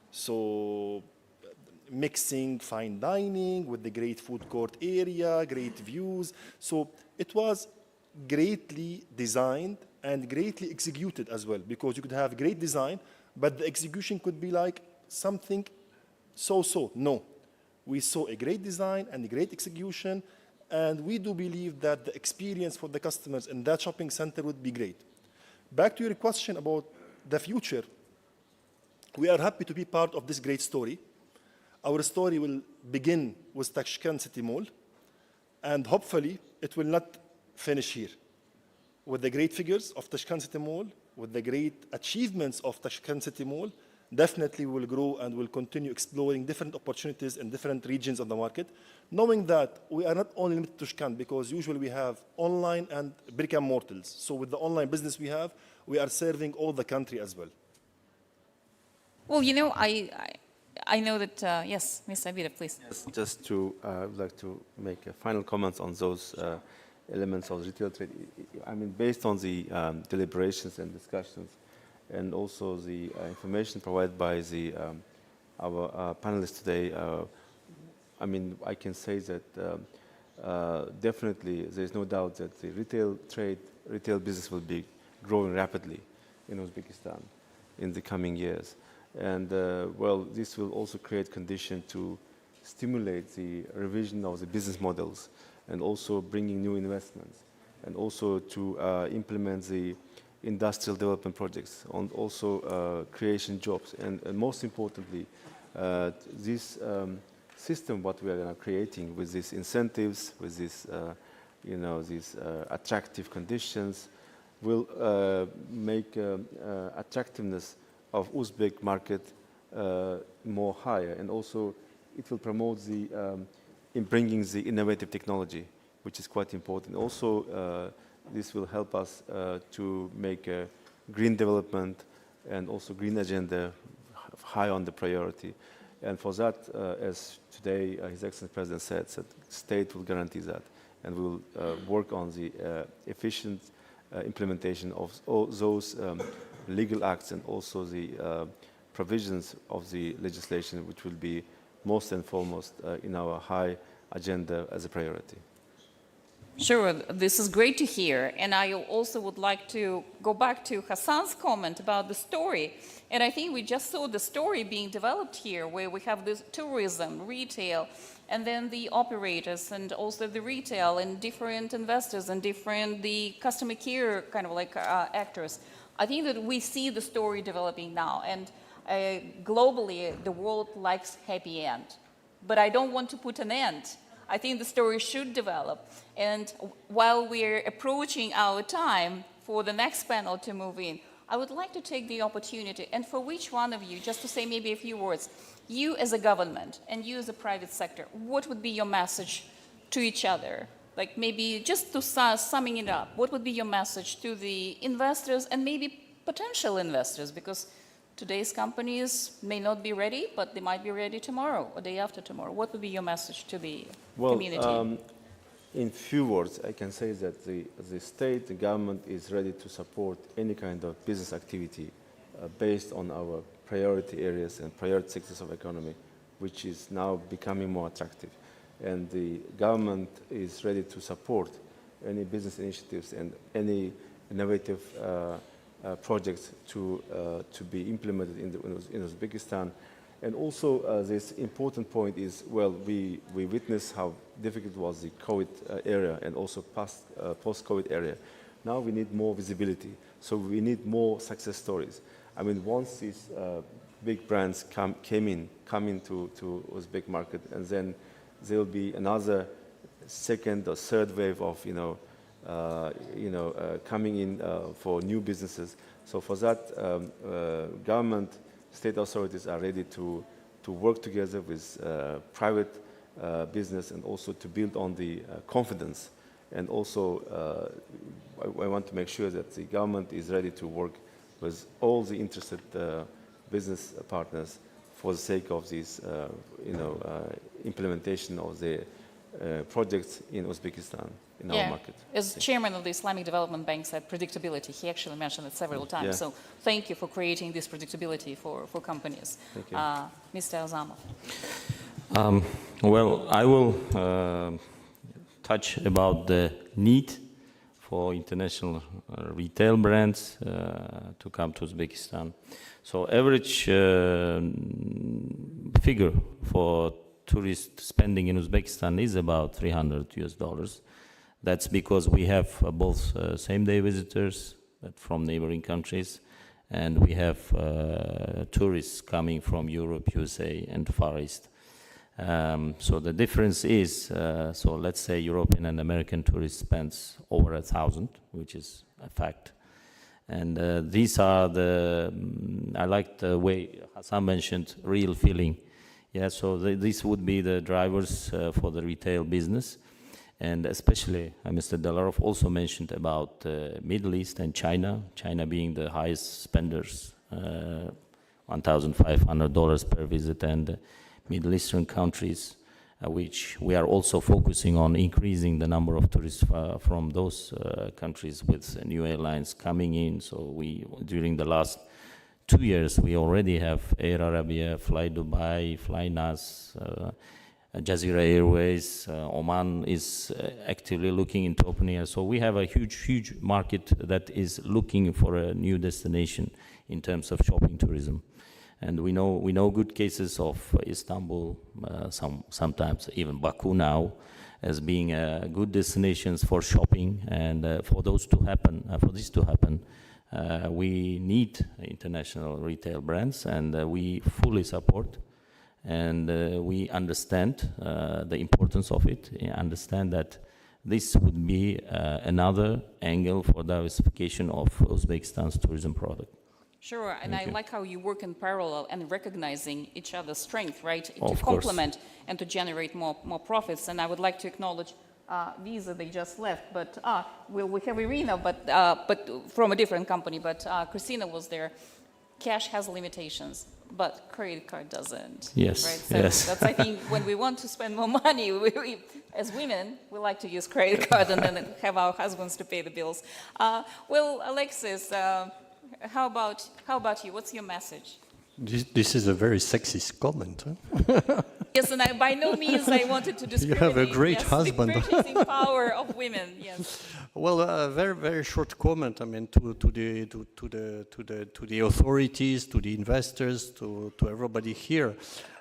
So mixing fine dining with the great food court area, great views. So it was greatly designed and greatly executed as well, because you could have great design, but the execution could be like something so-so. No. We saw a great design and a great execution, and we do believe that the experience for the customers in that shopping center would be great. Back to your question about the future, we are happy to be part of this great story. Our story will begin with Tashkent City Mall, and hopefully it will not finish here. With the great figures of Tashkent City Mall, with the great achievements of Tashkent City Mall, definitely will grow and will continue exploring different opportunities in different regions of the market, knowing that we are not only limited to Tashkent, because usually we have online and brick and mortars. So with the online business we have, we are serving all the country as well. Well, you know, I know that, yes, Ms. Abida, please. Yes, just to, I would like to make a final comments on those elements of retail trade. I mean, based on the deliberations and discussions, and also the information provided by our panelists today, I mean, I can say that definitely there's no doubt that the retail business will be growing rapidly in Uzbekistan in the coming years. And well, this will also create conditions to stimulate the revision of the business models, and also bringing new investments, and also to implement the industrial development projects, and also creation jobs. And most importantly, this system what we are creating with these incentives, with this, these attractive conditions, will make attractiveness of Uzbek market more higher, and also it will promote in bringing the innovative technology, which is quite important. Also, this will help us to make a green development and also green agenda high on the priority. And for that, as today His Excellency President said, that state will guarantee that, and we will work on the efficient implementation of all those legal acts, and also the provisions of the legislation, which will be most and foremost in our high agenda as a priority. Sure, this is great to hear. And I also would like to go back to Hassan's comment about the story. And I think we just saw the story being developed here, where we have this tourism, retail, and then the operators, and also the retail, and different investors, and the customer care kind of like actors. I think that we see the story developing now. And globally, the world likes happy end. but I don't want to put an end. I think the story should develop. And while we're approaching our time for the next panel to move in, I would like to take the opportunity, and for which one of you, just to say maybe a few words, you as a government and you as a private sector, what would be your message to each other? Like maybe just to summing it up, what would be your message to the investors and maybe potential investors? Because today's companies may not be ready, but they might be ready tomorrow or day after tomorrow. What would be your message to the community? In few words, I can say that the state, the government is ready to support any kind of business activity based on our priority areas and priority sectors of economy, which is now becoming more attractive. And the government is ready to support any business initiatives and any innovative projects to be implemented in Uzbekistan. And also this important point is, well, we witnessed how difficult was the COVID area and also post-COVID area. Now we need more visibility. So we need more success stories. I mean, once these big brands come into Uzbek market, and then there will be another second or third wave of coming in for new businesses. So for that, government, state authorities are ready to work together with private business and also to build on the confidence. And also, I want to make sure that the government is ready to work with all the interested business partners for the sake of this, implementation of the projects in Uzbekistan, in our market. As chairman of the Islamic Development Bank said, predictability. He actually mentioned it several times. Yeah. So thank you for creating this predictability for companies. Thank you. Mr. Azamov. Well, I will touch about the need for international retail brands to come to Uzbekistan. So average figure for tourist spending in Uzbekistan is about $300. That's because we have both same-day visitors from neighboring countries, and we have tourists coming from Europe, USA, and Far East. So the difference is, so let's say European and American tourists spends over 1,000, which is a fact. And these are I like the way Hassan mentioned, real feeling. Yeah, so these would be the drivers for the retail business. And especially, Mr. Delarov also mentioned about Middle East and China, China being the highest spenders, $1,500 per visit, and Middle Eastern countries, which we are also focusing on increasing the number of tourists from those countries with new airlines coming in. So during the last 2 years, we already have Air Arabia, Fly Dubai, Fly Nas, Jazeera Airways, Oman is actively looking into opening. So we have a huge market that is looking for a new destination in terms of shopping tourism. And we know good cases of Istanbul, sometimes even Baku now, as being good destinations for shopping. And for this to happen, we need international retail brands, and we fully support. And we understand the importance of it. Understand that this would be another angle for diversification of Uzbekistan's tourism product. Sure, and I like how you work in parallel and recognizing each other's strength, right? Of to complement and to generate more profits. And I would like to acknowledge Visa, they just left, but we have Irina, but from a different company. But Christina was there. Cash has limitations, but credit card doesn't. Yes, right? So yes. that's, I think, when we want to spend more money, we, as women, we like to use credit card and then have our husbands to pay the bills. Well, Alexis, how about you? What's your message? This is a very sexist comment. Huh? Yes, and by no means I wanted to discriminate. You have a great yes, husband. The purchasing power of women. Yes. Well, a very short comment. I mean, to the authorities, to the investors, to everybody here.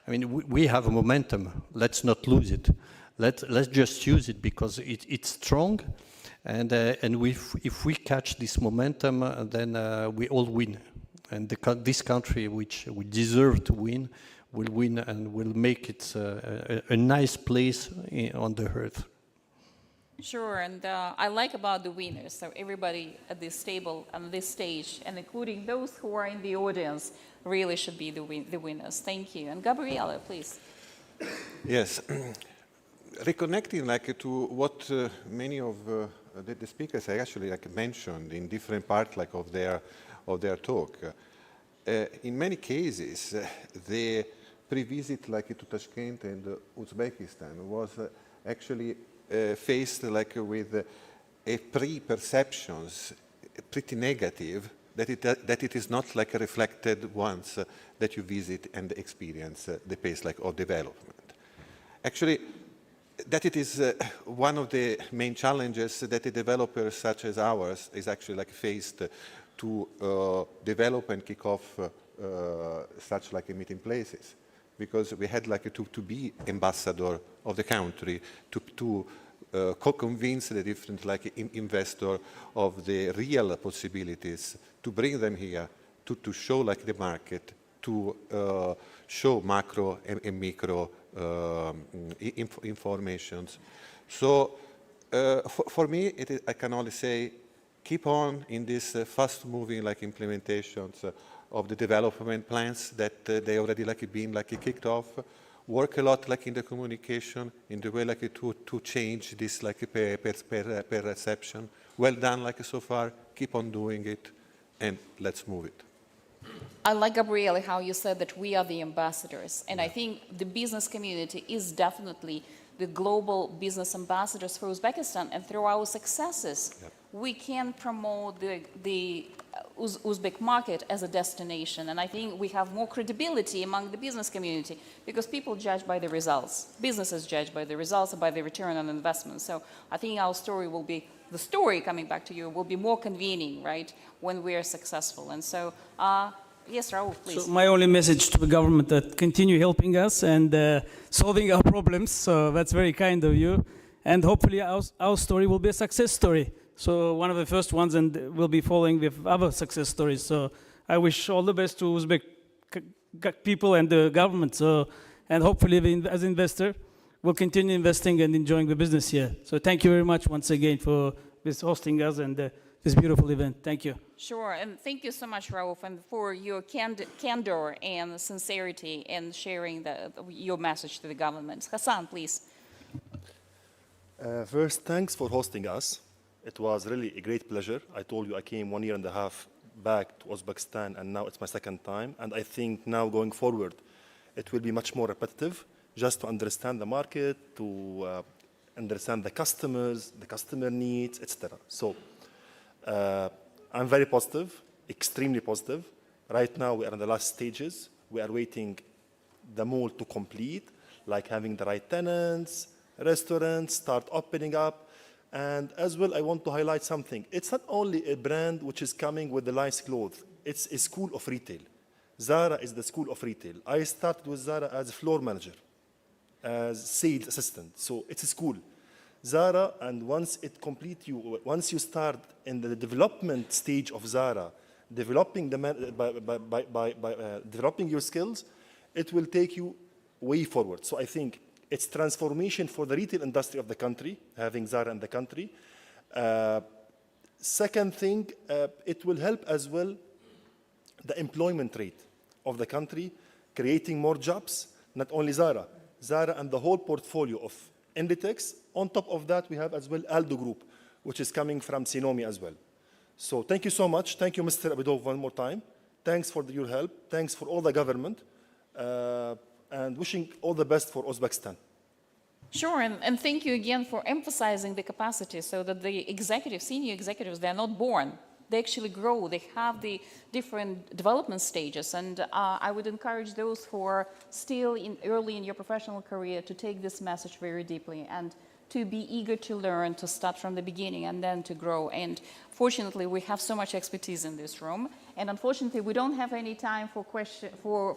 I mean, we have a momentum. Let's not lose it. Let's just use it because it's strong, and if we catch this momentum, then we all win. And this country, which we deserve to win, will win and will make it a nice place on the earth. Sure, and I like about the winners, so everybody at this table, on this stage, and including those who are in the audience, really should be the winners. Thank you. And Gabriela, please. Yes, reconnecting like to what many of the speakers actually like mentioned in different parts like of their talk. In many cases, the pre-visit like to Tashkent and Uzbekistan was actually faced like with a pre-perceptions pretty negative that it is not like reflected once that you visit and experience the pace like of development. Actually, that it is one of the main challenges that the developers such as ours is actually like faced to develop and kick off such like a meeting places, because we had like to be ambassador of the country to convince the different like investor of the real possibilities, to bring them here, to show like the market, to show macro and micro informations. So for me, I can only say, keep on in this fast-moving like implementations of the development plans that they already like been like kicked off. Work a lot like in the communication, in the way like to change this like perception. Well done like so far. Keep on doing it, and let's move it. I like, Gabriele, how you said that we are the ambassadors. And I think the business community is definitely the global business ambassadors for Uzbekistan. And through our successes, we can promote the Uzbek market as a destination. And I think we have more credibility among the business community because people judge by the results. Businesses judge by the results and by the return on investment. So I think our story will be, the story coming back to you, will be more convening, right, when we are successful. And so, yes, Raul, please. So my only message to the government that continue helping us and solving our problems. So that's very kind of you. And hopefully our story will be a success story. So one of the first ones, and we'll be following with other success stories. So I wish all the best to Uzbek people and the government. So, and hopefully as an investor, we'll continue investing and enjoying the business here. So thank you very much once again for this hosting us and this beautiful event. Thank you. Sure, and thank you so much, Rauf, and for your candor and sincerity in sharing your message to the government. Hassan, please. First, thanks for hosting us. It was really a great pleasure. I told you I came 1.5 years back to Uzbekistan, and now it's my second time. And I think now going forward, it will be much more repetitive, just to understand the market, to understand the customers, the customer needs, etc. So I'm very positive, extremely positive. Right now, we are in the last stages. We are waiting the mall to complete, like having the right tenants, restaurants, start opening up. And as well, I want to highlight something. It's not only a brand which is coming with the nice clothes. It's a school of retail. Zara is the school of retail. I started with Zara as a floor manager, as sales assistant. So it's a school. Zara, and once you start in the development stage of Zara, developing developing your skills, it will take you way forward. So I think it's transformation for the retail industry of the country, having Zara in the country. Second thing, it will help as well the employment rate of the country, creating more jobs, not only Zara and the whole portfolio of Inditex. On top of that, we have as well Aldo Group, which is coming from Sinomi as well. So thank you so much. Thank you, Mr. Abidov, one more time. Thanks for your help. Thanks for all the government. And wishing all the best for Uzbekistan. Sure, and thank you again for emphasizing the capacity so that the executives, senior executives, they're not born. They actually grow. They have the different development stages. And I would encourage those who are still early in your professional career to take this message very deeply and to be eager to learn, to start from the beginning and then to grow. And fortunately, we have so much expertise in this room. And unfortunately, we don't have any time for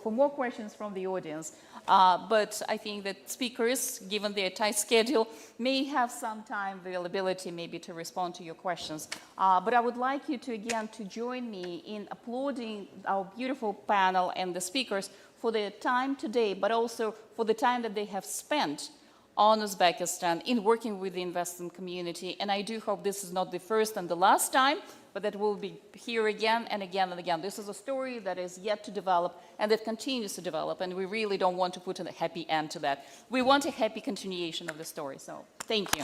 more questions from the audience. But I think that speakers, given their tight schedule, may have some time availability maybe to respond to your questions. But I would like you to, again, to join me in applauding our beautiful panel and the speakers for their time today, but also for the time that they have spent on Uzbekistan in working with the investment community. And I do hope this is not the first and the last time, but that we'll be here again and again and again. This is a story that is yet to develop and that continues to develop, and we really don't want to put a happy end to that. We want a happy continuation of the story, so thank you.